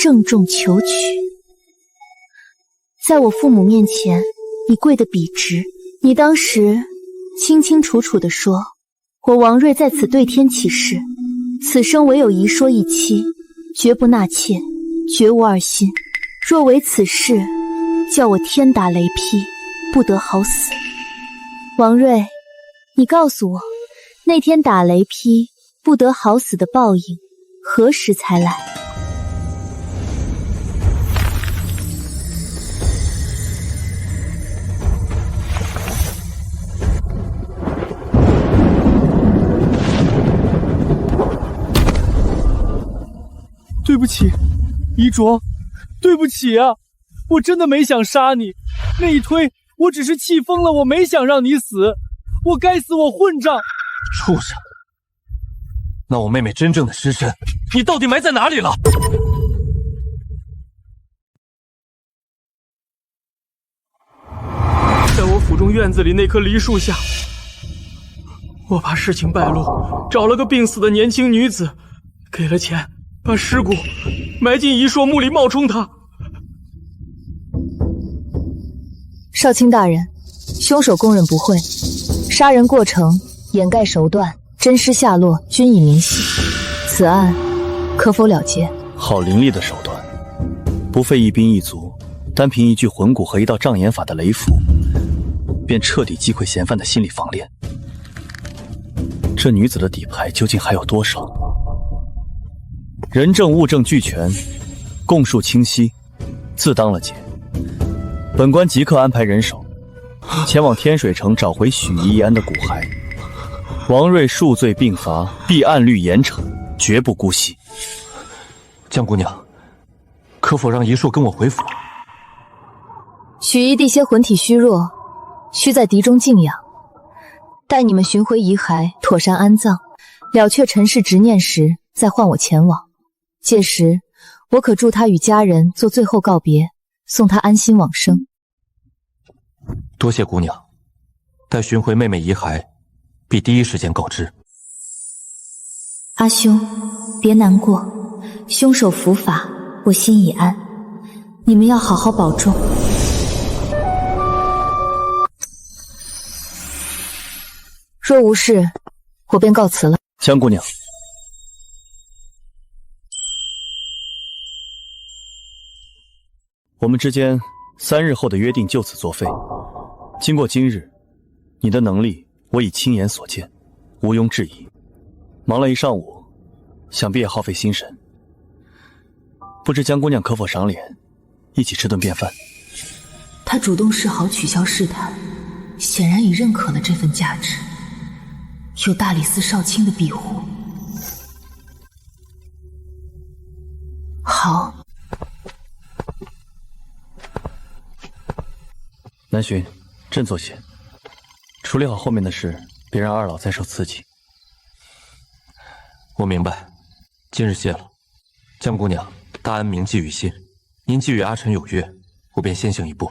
郑重求娶，在我父母面前，你跪得笔直。你当时清清楚楚地说，我王瑞在此对天起誓，此生唯有一说一妻，绝不纳妾，绝无二心。若违此事，叫我天打雷劈，不得好死。王瑞，你告诉我，那天打雷劈不得好死的报应何时才来？对不起，遗卓，对不起啊，我真的没想杀你，那一推我只是气疯了，我没想让你死，我该死，我混账！畜生！那我妹妹真正的尸身，你到底埋在哪里了？在我府中院子里那棵梨树下，我怕事情败露，找了个病死的年轻女子，给了钱，把尸骨埋进一硕墓里冒充他。少卿大人，凶手供认不讳，杀人过程、掩盖手段、真尸下落均已明晰，此案可否了结？好凌厉的手段，不费一兵一卒，单凭一具魂骨和一道障眼法的雷符，便彻底击溃嫌犯的心理防链。这女子的底牌究竟还有多少？人证物证俱全，供述清晰，自当了解。本官即刻安排人手，前往天水城找回许一安的骨骸。王瑞数罪并罚，必按律严惩，绝不姑息。江姑娘，可否让一硕跟我回府？许一地些魂体虚弱，需在敌中静养。待你们寻回遗骸，妥善安葬，了却尘世执念时，再唤我前往。届时，我可助他与家人做最后告别，送他安心往生。多谢姑娘，待寻回妹妹遗骸，必第一时间告知。阿兄，别难过，凶手伏法，我心已安。你们要好好保重。若无事，我便告辞了。江姑娘，我们之间3日后的约定就此作废。经过今日，你的能力我已亲眼所见，毋庸置疑。忙了一上午，想必也耗费心神。不知江姑娘可否赏脸，一起吃顿便饭？他主动示好取消试探，显然已认可了这份价值。有大理寺少卿的庇护，好。南巡，振作些，处理好后面的事，别让二老再受刺激。我明白，今日谢了。江姑娘，大恩铭记于心。您既与阿晨有约，我便先行一步。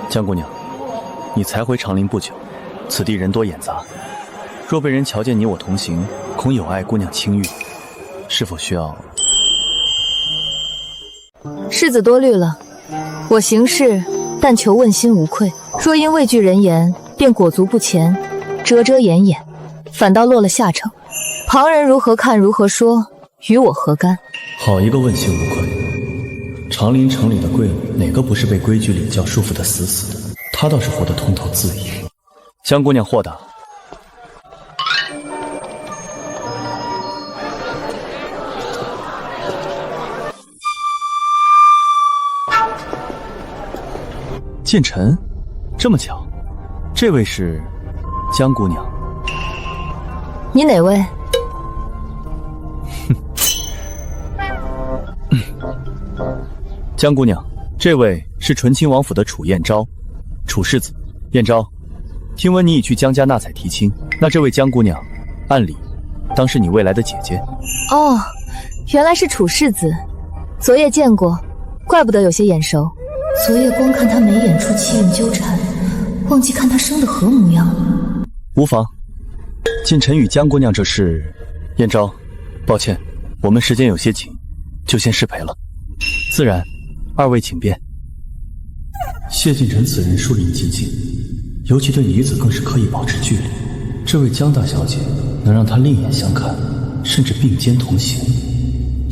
江姑娘，你才回长陵不久，此地人多眼杂，若被人瞧见你我同行，恐有碍姑娘清誉，是否需要？世子多虑了，我行事但求问心无愧，若因畏惧人言，便裹足不前，遮遮掩掩，反倒落了下乘。旁人如何看如何说，与我何干？好一个问心无愧！长陵城里的贵女，哪个不是被规矩礼教束缚得死死的？她倒是活得通透自意。江姑娘豁达。剑尘，这么巧，这位是江姑娘。你哪位？江姑娘，这位是醇亲王府的楚燕昭，楚世子。燕昭，听闻你已去江家纳采提亲，那这位江姑娘，按理当是你未来的姐姐。哦，原来是楚世子，昨夜见过，怪不得有些眼熟。昨夜光看她眉眼处气韵纠缠，忘记看她生的何模样了。无妨，近臣与江姑娘这事，燕昭，抱歉，我们时间有些紧，就先失陪了。自然，二位请便。谢近臣此人疏离极尽，尤其对女子更是刻意保持距离。这位江大小姐能让他另眼相看，甚至并肩同行，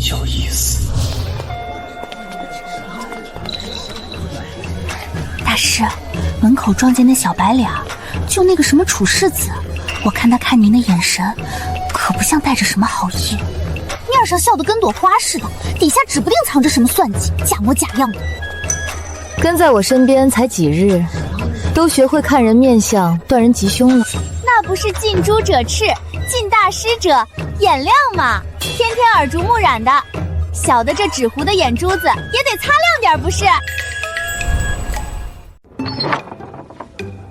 有意思。大师，门口撞见那小白脸，就那个什么楚世子，我看他看您的眼神，可不像带着什么好意。面上笑得跟朵花似的，底下指不定藏着什么算计，假模假样的。跟在我身边才几日，都学会看人面相，断人吉凶了。那不是近朱者赤，近大师者眼亮吗？天天耳濡目染的，小的这纸糊的眼珠子也得擦亮点，不是？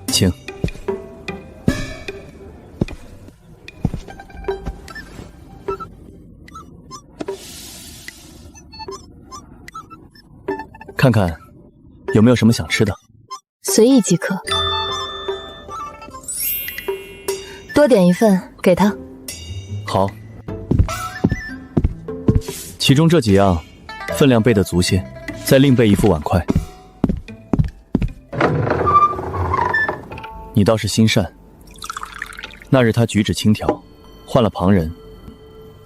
请。看看有没有什么想吃的，随意即可。多点一份给他。好，其中这几样分量备得足些，再另备一副碗筷。你倒是心善，那日他举止轻佻，换了旁人，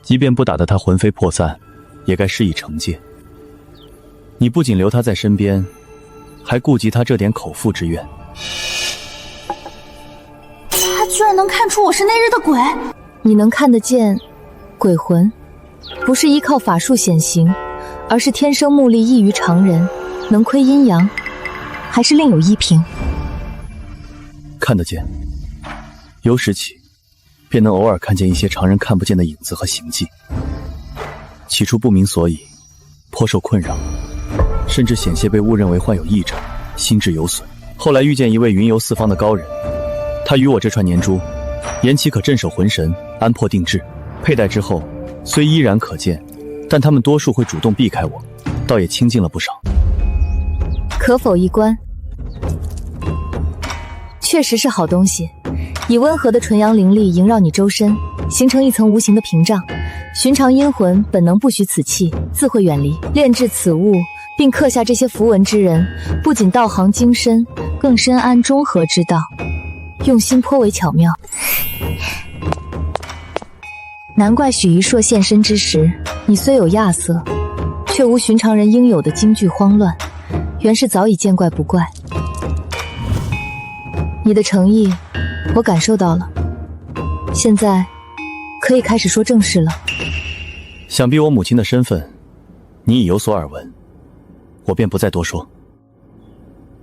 即便不打得他魂飞魄散，也该施以惩戒。你不仅留他在身边，还顾及他这点口腹之愿。他居然能看出我是那日的鬼？你能看得见鬼魂，不是依靠法术显形，而是天生目力异于常人，能窥阴阳，还是另有依凭？看得见，有时起，便能偶尔看见一些常人看不见的影子和形迹。起初不明所以，颇受困扰，甚至险些被误认为患有异症，心智有损。后来遇见一位云游四方的高人，他与我这串念珠，言其可镇守魂神，安魄定志。佩戴之后，虽依然可见，但他们多数会主动避开我，倒也清静了不少。可否一观？确实是好东西，以温和的纯阳灵力萦绕你周身，形成一层无形的屏障。寻常阴魂本能不许此气，自会远离。炼制此物并刻下这些符文之人，不仅道行精深，更深谙中和之道，用心颇为巧妙。难怪许一硕现身之时，你虽有亚色，却无寻常人应有的惊惧慌乱，原是早已见怪不怪。你的诚意我感受到了，现在可以开始说正事了。想必我母亲的身份你已有所耳闻，我便不再多说。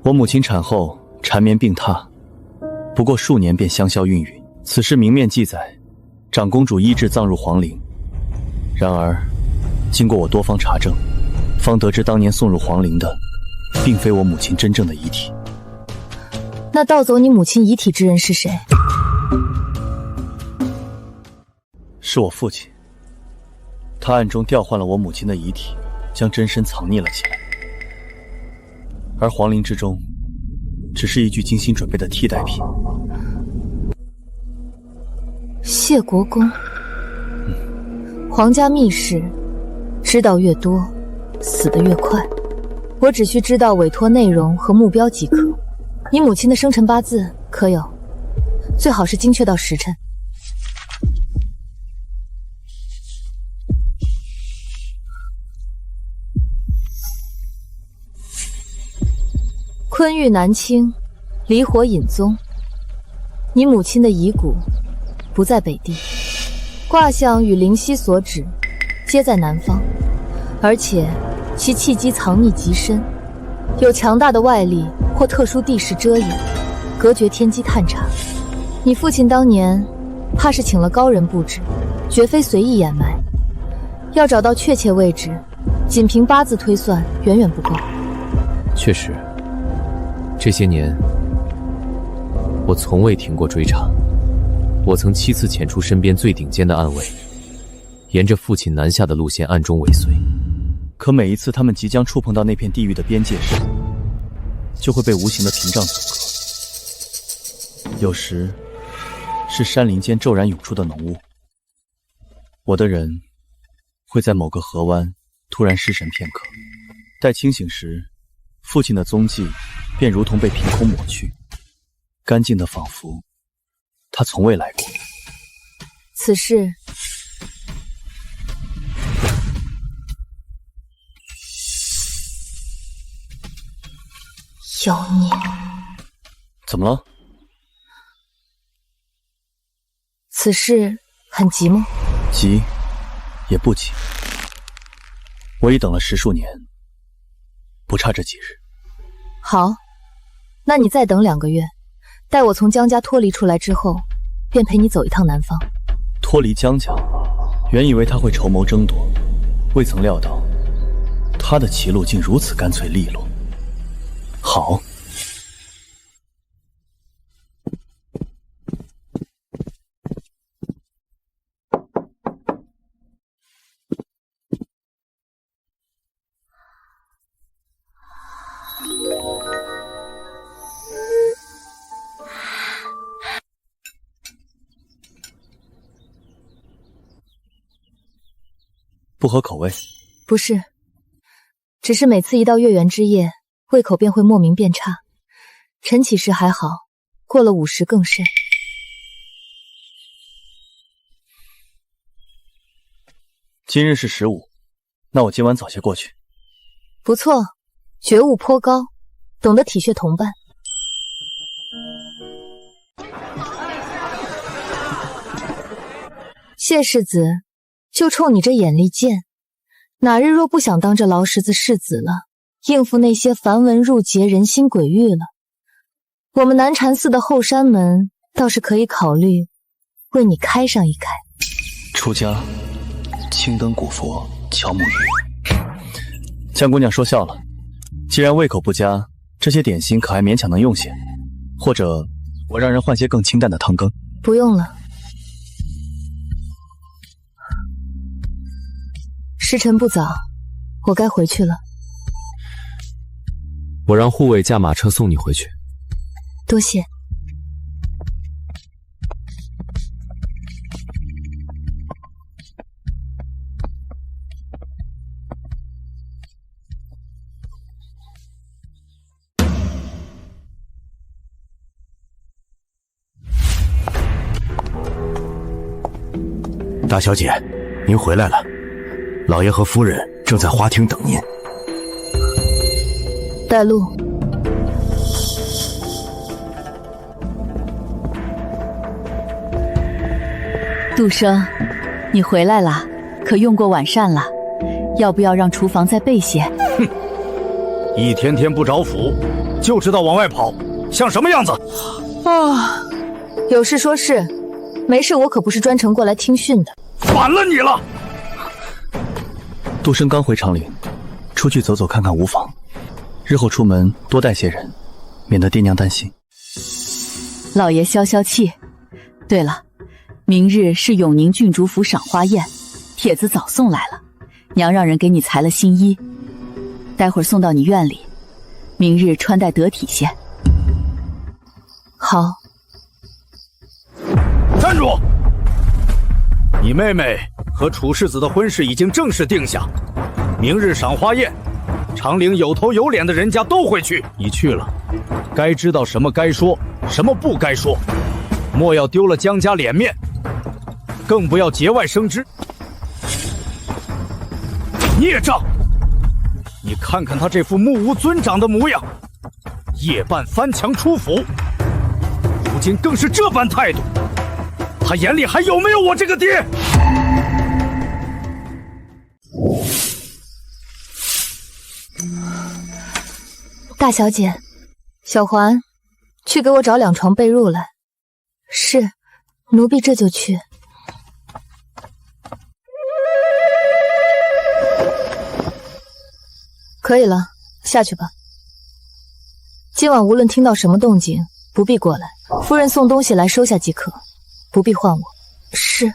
我母亲产后缠绵病榻，不过数年便香消玉殒。此事明面记载，长公主医治葬入皇陵。然而经过我多方查证，方得知当年送入皇陵的并非我母亲真正的遗体。那盗走你母亲遗体之人是谁？是我父亲，他暗中调换了我母亲的遗体，将真身藏匿了起来。而皇陵之中，只是一具精心准备的替代品。谢国公，皇家秘事，知道越多，死得越快。我只需知道委托内容和目标即可。你母亲的生辰八字可有？最好是精确到时辰。昆玉南清，离火引宗。你母亲的遗骨不在北地，卦象与灵犀所指，皆在南方，而且其气机藏匿极深，有强大的外力或特殊地势遮掩，隔绝天机探查。你父亲当年怕是请了高人布置，绝非随意掩埋。要找到确切位置，仅凭八字推算远远不够。确实，这些年我从未停过追查。我曾7次潜出身边最顶尖的暗卫，沿着父亲南下的路线暗中尾随。可每一次他们即将触碰到那片地域的边界时，就会被无形的屏障阻隔。有时是山林间骤然涌出的浓雾，我的人会在某个河湾突然失神片刻，待清醒时，父亲的踪迹便如同被凭空抹去，干净的仿佛他从未来过。此事妖孽！怎么了？此事很急吗？急也不急，我已等了10数年，不差这几日。好，那你再等2个月，待我从江家脱离出来之后，便陪你走一趟南方。脱离江家，原以为他会筹谋争夺，未曾料到他的棋路竟如此干脆利落。好。不合口味？不是，只是每次一到月圆之夜，胃口便会莫名变差。晨起时还好，过了午时更甚。今日是15，那我今晚早些过去。不错，觉悟颇高，懂得体恤同伴。谢世子，就冲你这眼力见，哪日若不想当这劳什子世子了，应付那些繁文缛节、人心鬼域了，我们南禅寺的后山门倒是可以考虑为你开上一开。出家，青灯古佛，敲木鱼。江姑娘说笑了，既然胃口不佳，这些点心可还勉强能用些，或者我让人换些更清淡的汤羹。不用了。时辰不早，我该回去了。我让护卫驾马车送你回去。多谢。大小姐，您回来了。老爷和夫人正在花厅等您。带路。杜生，你回来了，可用过晚膳了？要不要让厨房再备些？哼，一天天不着府，就知道往外跑，像什么样子？啊，有事说事，没事我可不是专程过来听训的。反了你了！杜生刚回长陵，出去走走看看无妨。日后出门多带些人，免得爹娘担心。老爷消消气。对了，明日是永宁郡主府赏花宴，帖子早送来了，娘让人给你裁了新衣，待会儿送到你院里，明日穿戴得体些。好。站住！你妹妹和楚世子的婚事已经正式定下，明日赏花宴，长陵有头有脸的人家都会去。你去了，该知道什么该说，什么不该说，莫要丢了江家脸面，更不要节外生枝。孽障！你看看他这副目无尊长的模样，夜半翻墙出府，如今更是这般态度，他眼里还有没有我这个爹？大小姐，小环，去给我找2床被褥来。是，奴婢这就去。可以了，下去吧。今晚无论听到什么动静，不必过来。夫人送东西来收下即可，不必唤我。是。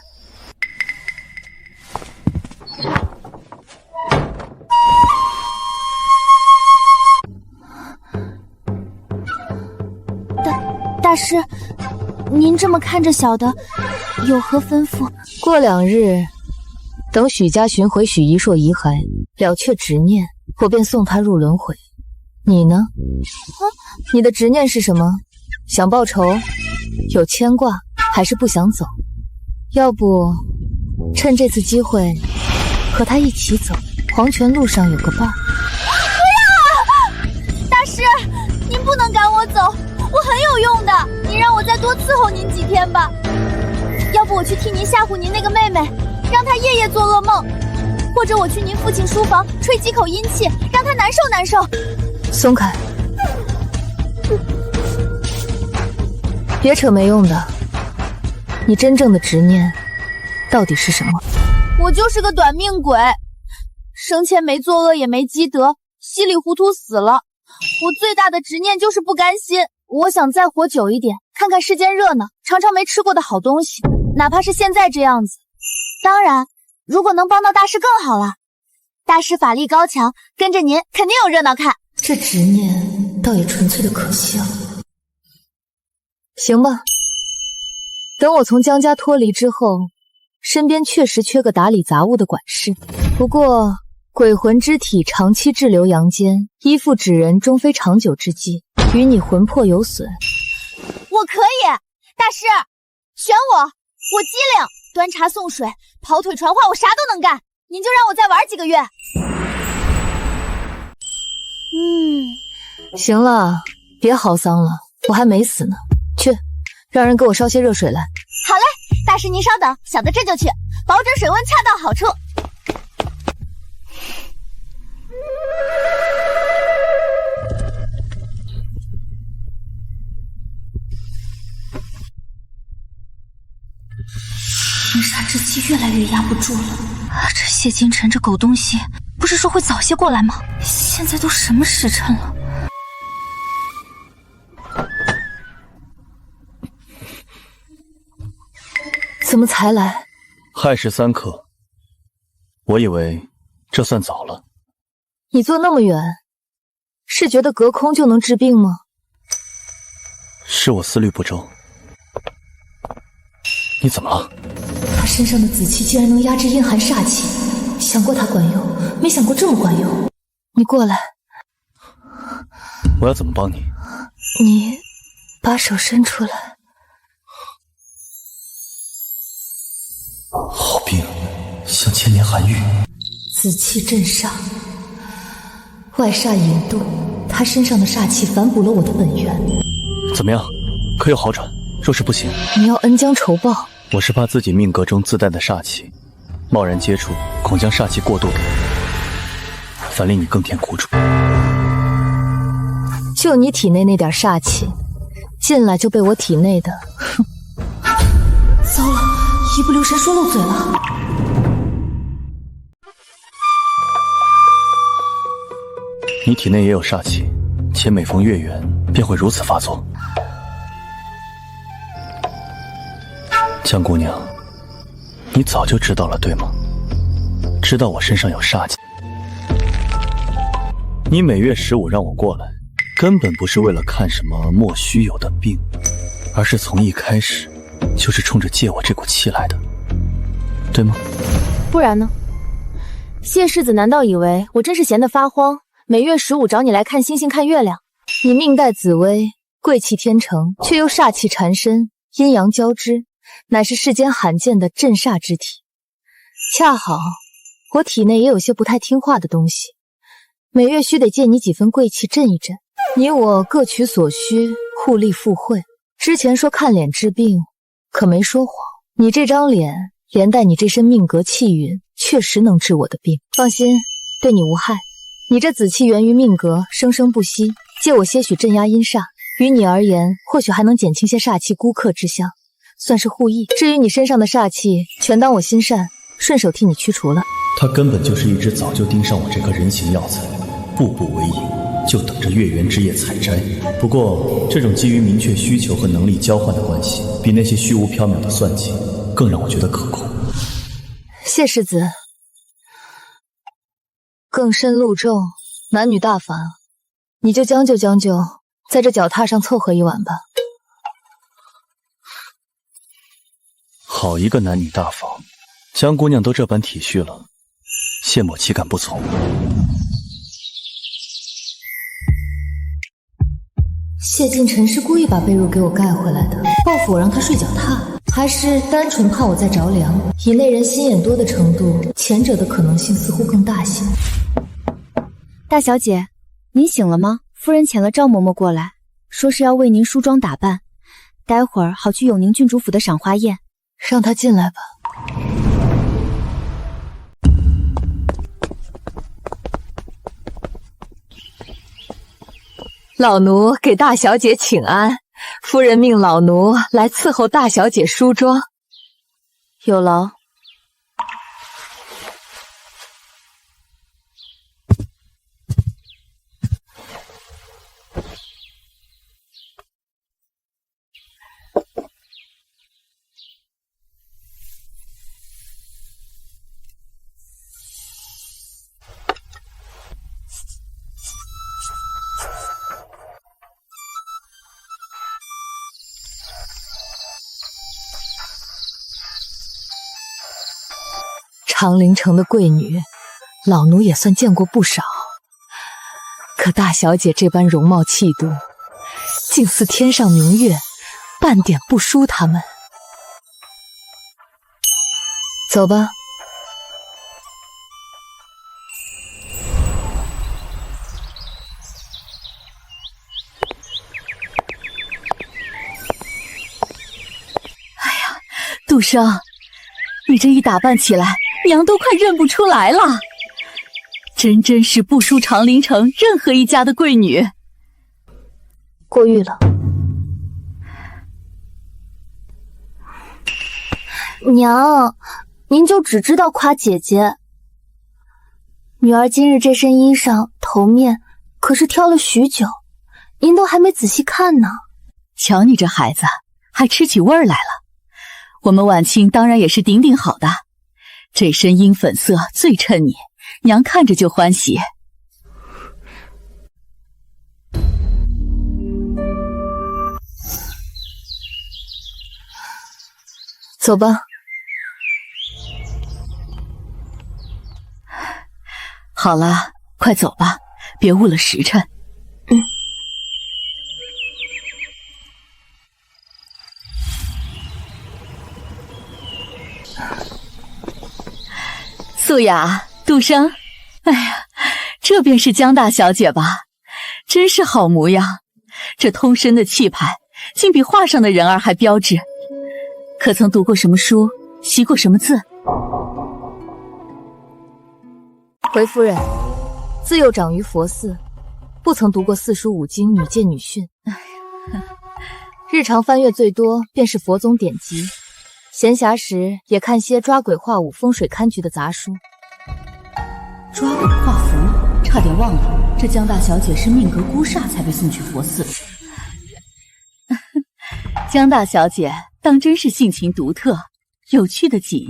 大师，您这么看着小的，有何吩咐？过2日，等许家寻回许一硕遗骸，了却执念，我便送他入轮回。你呢？你的执念是什么？想报仇？有牵挂？还是不想走？要不趁这次机会和他一起走，黄泉路上有个伴。不要！大师，您不能赶我走，我很有用的，您让我再多伺候您几天吧。要不我去替您吓唬您那个妹妹，让她夜夜做噩梦，或者我去您父亲书房吹几口阴气，让她难受难受。松开，别扯没用的。你真正的执念到底是什么？我就是个短命鬼，生前没作恶也没积德，稀里糊涂死了。我最大的执念就是不甘心，我想再活久一点，看看世间热闹，尝尝没吃过的好东西，哪怕是现在这样子。当然，如果能帮到大师更好了。大师法力高强，跟着您肯定有热闹看。这执念倒也纯粹的可笑。行吧，等我从江家脱离之后，身边确实缺个打理杂物的管事。不过鬼魂之体长期滞留阳间，依附纸人终非长久之计，与你魂魄有损。我可以，大师，选我机灵，端茶送水，跑腿传话，我啥都能干。您就让我再玩几个月。行了，别嚎丧了，我还没死呢。去，让人给我烧些热水来。好嘞，大师您稍等，小的这就去，保准水温恰到好处。冰煞之气越来越压不住了。这谢金晨这狗东西，不是说会早些过来吗？现在都什么时辰了？怎么才来？亥时3刻。我以为这算早了。你坐那么远，是觉得隔空就能治病吗？是我思虑不周。你怎么了？他身上的紫气竟然能压制阴寒煞气，想过他管用，没想过这么管用。你过来。我要怎么帮你？你把手伸出来。好病，像千年寒玉。紫气镇煞，外煞引渡，他身上的煞气反哺了我的本源。怎么样？可有好转？若是不行，你要恩将仇报。我是怕自己命格中自带的煞气，贸然接触，恐将煞气过度给你，反令你更添苦楚。就你体内那点煞气，进来就被我体内的，哼！糟了，一不留神说漏嘴了。你体内也有煞气，且每逢月圆便会如此发作。江姑娘，你早就知道了，对吗？知道我身上有煞气。你每月15让我过来，根本不是为了看什么莫须有的病，而是从一开始就是冲着借我这股气来的，对吗？不然呢？谢世子难道以为我真是闲得发慌，每月15找你来看星星看月亮？你命带紫薇，贵气天成，却又煞气缠身，阴阳交织，乃是世间罕见的镇煞之体。恰好我体内也有些不太听话的东西，每月须得借你几分贵气镇一镇。你我各取所需，互利互惠。之前说看脸治病，可没说谎。你这张脸，连带你这身命格气运，确实能治我的病。放心，对你无害。你这紫气源于命格，生生不息，借我些许镇压阴煞，于你而言，或许还能减轻些煞气孤客之相，算是互益。至于你身上的煞气，全当我心善，顺手替你驱除了。他根本就是一只早就盯上我这颗人形药材，步步为营，就等着月圆之夜采摘。不过，这种基于明确需求和能力交换的关系，比那些虚无缥缈的算计更让我觉得可控。谢世子，更深路重，男女大凡，你就将就将就，在这脚踏上凑合一晚吧。好一个男女大防，江姑娘都这般体恤了，谢某岂敢不从。谢近晨是故意把被褥给我盖回来的，报复我让他睡脚踏，还是单纯怕我在着凉？以内人心眼多的程度，前者的可能性似乎更大些。大小姐，您醒了吗？夫人遣了赵嬷嬷过来，说是要为您梳妆打扮，待会儿好去永宁郡主府的赏花宴。让她进来吧。老奴给大小姐请安，夫人命老奴来伺候大小姐梳妆。有劳。长陵城的贵女，老奴也算见过不少，可大小姐这般容貌气度，竟似天上明月，半点不输他们。走吧。杜生，你这一打扮起来，娘都快认不出来了，真是不输长陵城任何一家的贵女。过誉了。娘，您就只知道夸姐姐。女儿今日这身衣裳头面可是挑了许久，您都还没仔细看呢。瞧你这孩子，还吃起味儿来了。我们婉清当然也是顶顶好的，这身樱粉色最衬你，娘看着就欢喜。走吧。好了，快走吧，别误了时辰。素雅、杜生，哎呀，这便是江大小姐吧？真是好模样，这通身的气派，竟比画上的人儿还标致。可曾读过什么书，习过什么字？回夫人，自幼长于佛寺，不曾读过四书五经、女诫女训。日常翻阅最多便是佛宗典籍。闲暇时也看些抓鬼画舞、风水看局的杂书。抓鬼画符，差点忘了，这江大小姐是命格孤煞才被送去佛寺。江大小姐当真是性情独特，有趣的紧。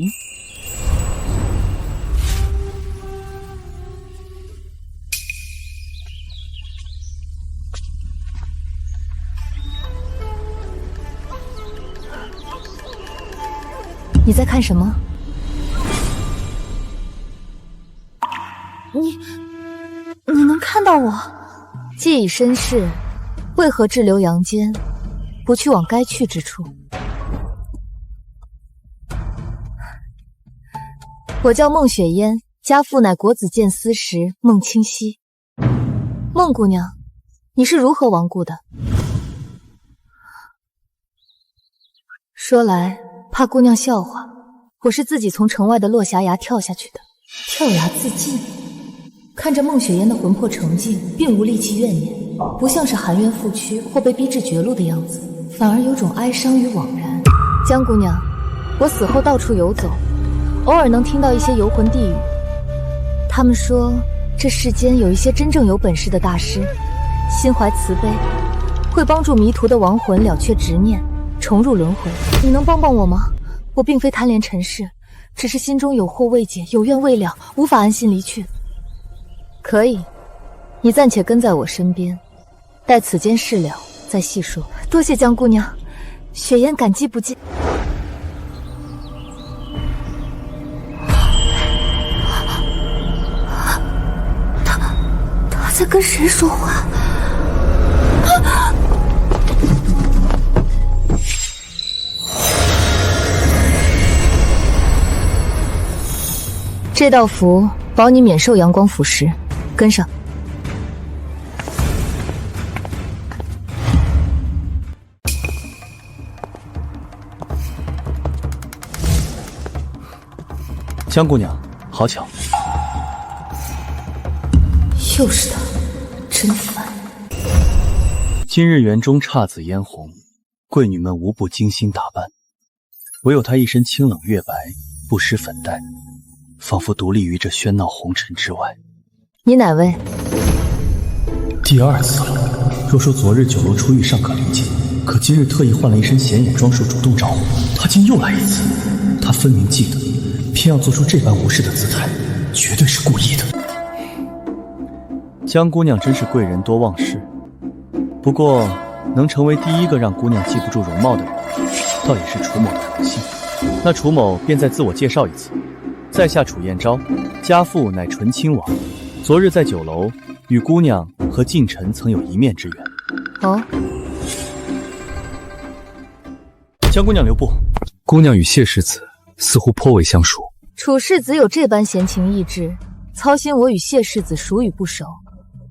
你在看什么？你能看到我？既已身世，为何滞留阳间，不去往该去之处？我叫孟雪嫣，家父乃国子监司时孟清溪。孟姑娘，你是如何亡故的？说来怕姑娘笑话，我是自己从城外的落霞崖跳下去的。跳崖自尽。看着孟雪嫣的魂魄澄净，并无戾气怨念，不像是含冤负屈或被逼至绝路的样子，反而有种哀伤与惘然。江姑娘，我死后到处游走，偶尔能听到一些游魂地语。他们说，这世间有一些真正有本事的大师，心怀慈悲，会帮助迷途的亡魂了却执念，重入轮回。你能帮帮我吗？我并非贪恋尘世，只是心中有惑未解，有怨未了，无法安心离去。可以，你暂且跟在我身边，待此间事了再细说。多谢江姑娘，雪嫣感激不尽。他在跟谁说话？这道符保你免受阳光腐蚀，跟上。江姑娘，好巧。又是他，真烦。今日园中姹紫嫣红，贵女们无不精心打扮，唯有她一身清冷月白，不施粉黛，仿佛独立于这喧闹红尘之外。你哪位？第二次了。若说昨日酒楼初遇尚可理解，可今日特意换了一身显眼装束主动找我，他竟又来一次。他分明记得，偏要做出这般无视的姿态，绝对是故意的。江姑娘真是贵人多忘事，不过能成为第一个让姑娘记不住容貌的人，倒也是楚某的荣幸。那楚某便再自我介绍一次。在下楚彦昭，家父乃纯亲王，昨日在酒楼与姑娘和近臣曾有一面之缘。哦，江姑娘留步。姑娘与谢世子似乎颇为相熟。楚世子有这般闲情逸致，操心我与谢世子熟与不熟，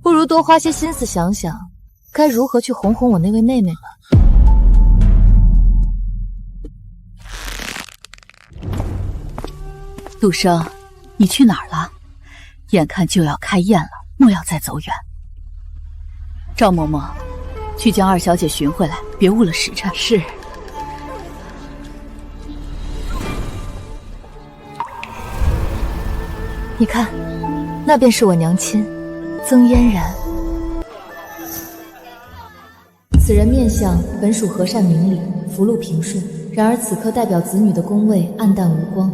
不如多花些心思想想，该如何去哄哄我那位妹妹吧。杜生，你去哪儿了？眼看就要开宴了，莫要再走远。赵嬷嬷，去将二小姐寻回来，别误了时辰。是。你看，那便是我娘亲曾嫣然。此人面相本属和善明理，福禄平顺，然而此刻代表子女的宫位暗淡无光，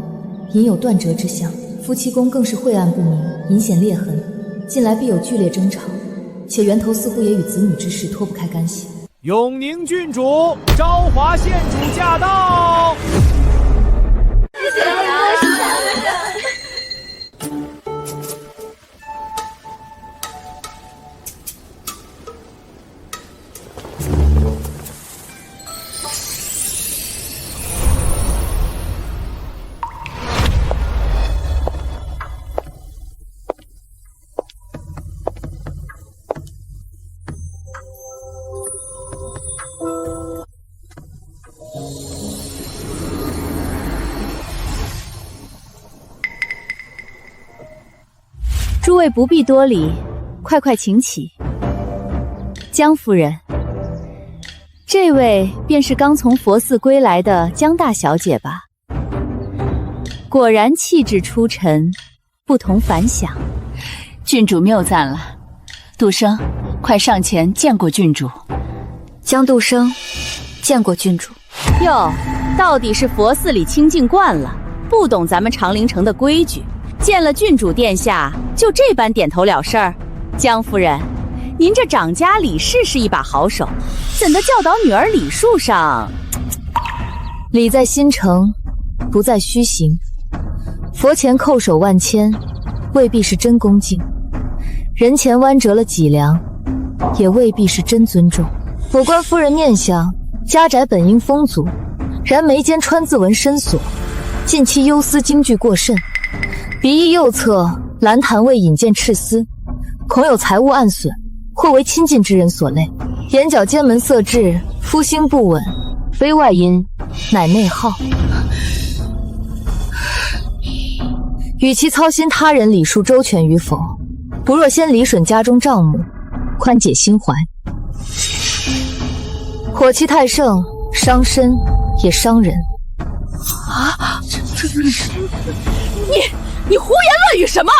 隐有断折之象。夫妻宫更是晦暗不明，隐显裂痕，近来必有剧烈争吵，且源头似乎也与子女之事脱不开干系。永宁郡主昭华县主驾到！诸位不必多礼，快快请起。江夫人，这位便是刚从佛寺归来的江大小姐吧？果然气质出尘，不同凡响。郡主谬赞了，杜生，快上前见过郡主。江杜生，见过郡主。哟，到底是佛寺里清静惯了，不懂咱们长陵城的规矩。见了郡主殿下，就这般点头了事儿。江夫人，您这掌家理事是一把好手，怎的教导女儿礼数上？礼在心诚，不在虚行。佛前叩首万千，未必是真恭敬；人前弯折了脊梁，也未必是真尊重。我观夫人面相，家宅本应丰足，然眉间川字纹深锁，近期忧思惊惧过甚。鼻翼右侧蓝檀位引见赤丝，恐有财物暗损，或为亲近之人所累。眼角尖门色质，肤星不稳，非外因，乃内耗。与其操心他人礼数周全与否，不若先理顺家中账目，宽解心怀。火气太盛，伤身也伤人。啊！你胡言乱语什么？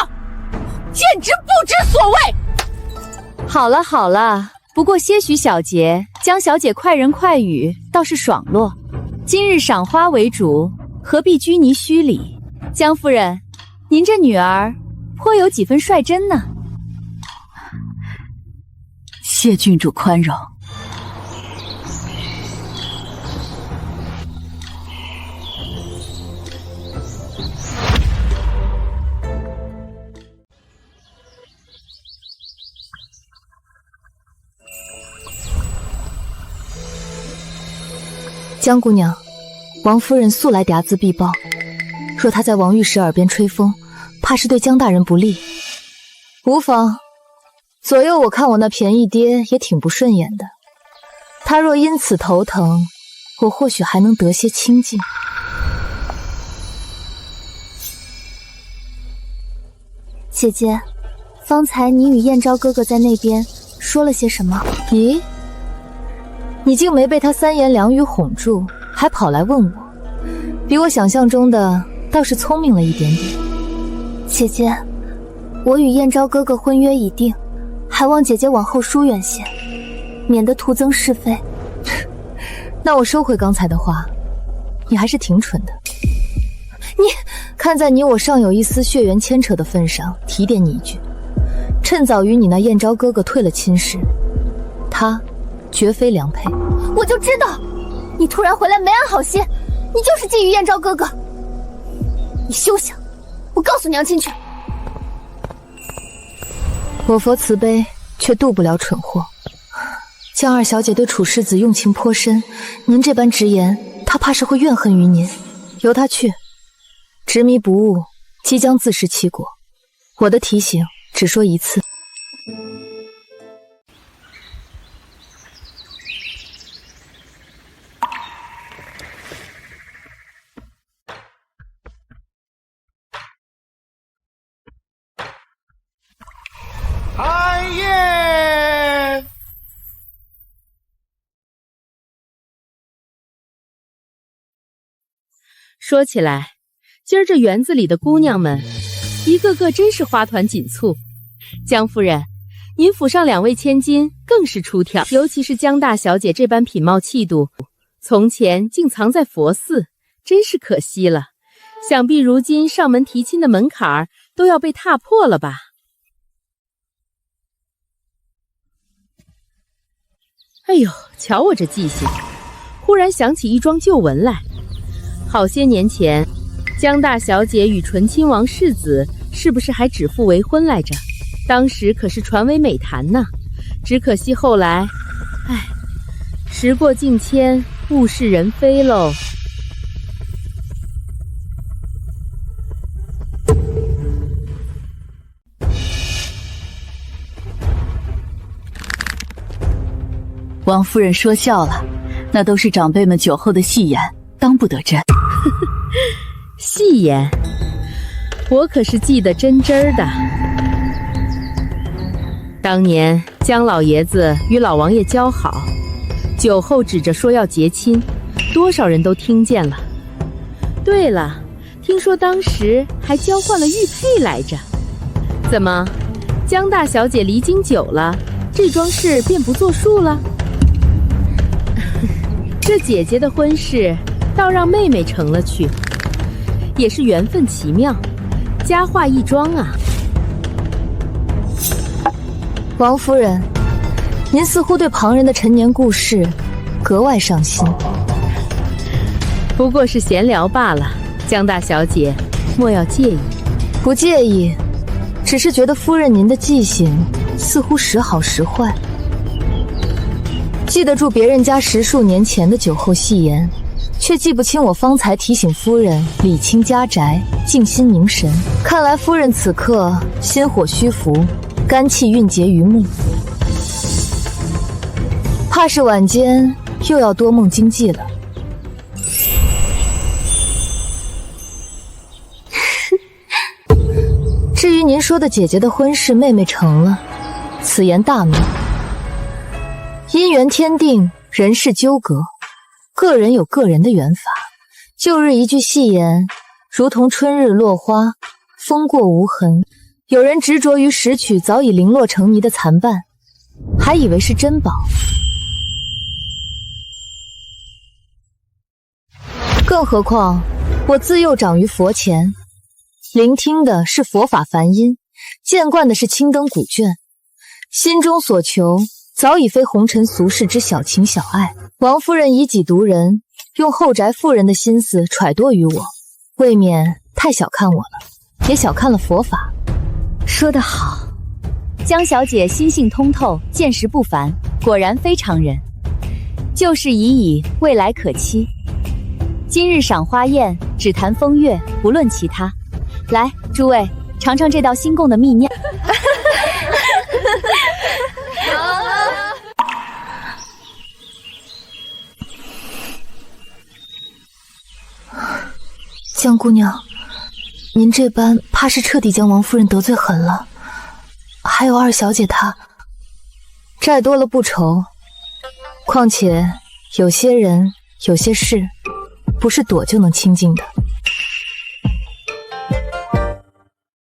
简直不知所谓！好了好了，不过些许小节，江小姐快人快语，倒是爽落。今日赏花为主，何必拘泥虚礼？江夫人，您这女儿颇有几分率真呢。谢郡主宽容。江姑娘，王夫人素来睚眦必报，若她在王御史耳边吹风，怕是对江大人不利。无妨，左右我看我那便宜爹也挺不顺眼的，他若因此头疼，我或许还能得些清静。姐姐，方才你与燕昭哥哥在那边说了些什么？咦，你竟没被他三言两语哄住，还跑来问我，比我想象中的倒是聪明了一点点。姐姐，我与燕昭哥哥婚约已定，还望姐姐往后疏远些，免得徒增是非。那我收回刚才的话，你还是挺蠢的。你看在你我尚有一丝血缘牵扯的份上，提点你一句，趁早与你那燕昭哥哥退了亲事，他绝非良配。我就知道，你突然回来没安好心，你就是觊觎燕昭哥哥。你休想，我告诉娘亲去。我佛慈悲，却渡不了蠢货。江二小姐对楚世子用情颇深，您这般直言，她怕是会怨恨于您。由她去，执迷不悟，即将自食其果。我的提醒只说一次。开业！说起来，今儿这园子里的姑娘们，一个个真是花团锦簇。江夫人，您府上2位千金更是出挑，尤其是江大小姐这般品貌气度，从前竟藏在佛寺，真是可惜了。想必如今上门提亲的门槛儿都要被踏破了吧？哎呦，瞧我这记性，忽然想起一桩旧闻来。好些年前，江大小姐与醇亲王世子是不是还指腹为婚来着？当时可是传为美谈呢。只可惜后来，时过境迁，物是人非喽。王夫人说笑了，那都是长辈们酒后的戏言，当不得真。戏言，我可是记得真真儿的。当年江老爷子与老王爷交好，酒后指着说要结亲，多少人都听见了。对了，听说当时还交换了玉佩来着。怎么，江大小姐离京久了，这桩事便不作数了？这姐姐的婚事倒让妹妹成了去，也是缘分奇妙，佳话一桩啊。王夫人，您似乎对旁人的陈年故事格外上心。不过是闲聊罢了，江大小姐莫要介意。不介意，只是觉得夫人您的记性似乎时好时坏。记得住别人家10数年前的酒后戏言，却记不清我方才提醒夫人理清家宅，静心凝神。看来夫人此刻心火虚浮，肝气蕴结于目，怕是晚间又要多梦惊悸了。至于您说的姐姐的婚事妹妹成了，此言大谬。姻缘天定，人事纠葛，个人有个人的缘法。旧日一句戏言，如同春日落花，风过无痕。有人执着于拾取早已零落成泥的残瓣，还以为是珍宝。更何况我自幼长于佛前，聆听的是佛法梵音，见惯的是青灯古卷，心中所求早已非红尘俗世之小情小爱。王夫人以己度人，用后宅妇人的心思揣度于我，未免太小看我了，也小看了佛法。说得好，江小姐心性通透，见识不凡，果然非常人。旧事已矣，未来可期。今日赏花宴，只谈风月，不论其他。来，诸位尝尝这道新贡的蜜酿。江姑娘，您这般怕是彻底将王夫人得罪狠了。还有二小姐她债多了不愁，况且有些人有些事不是躲就能清净的。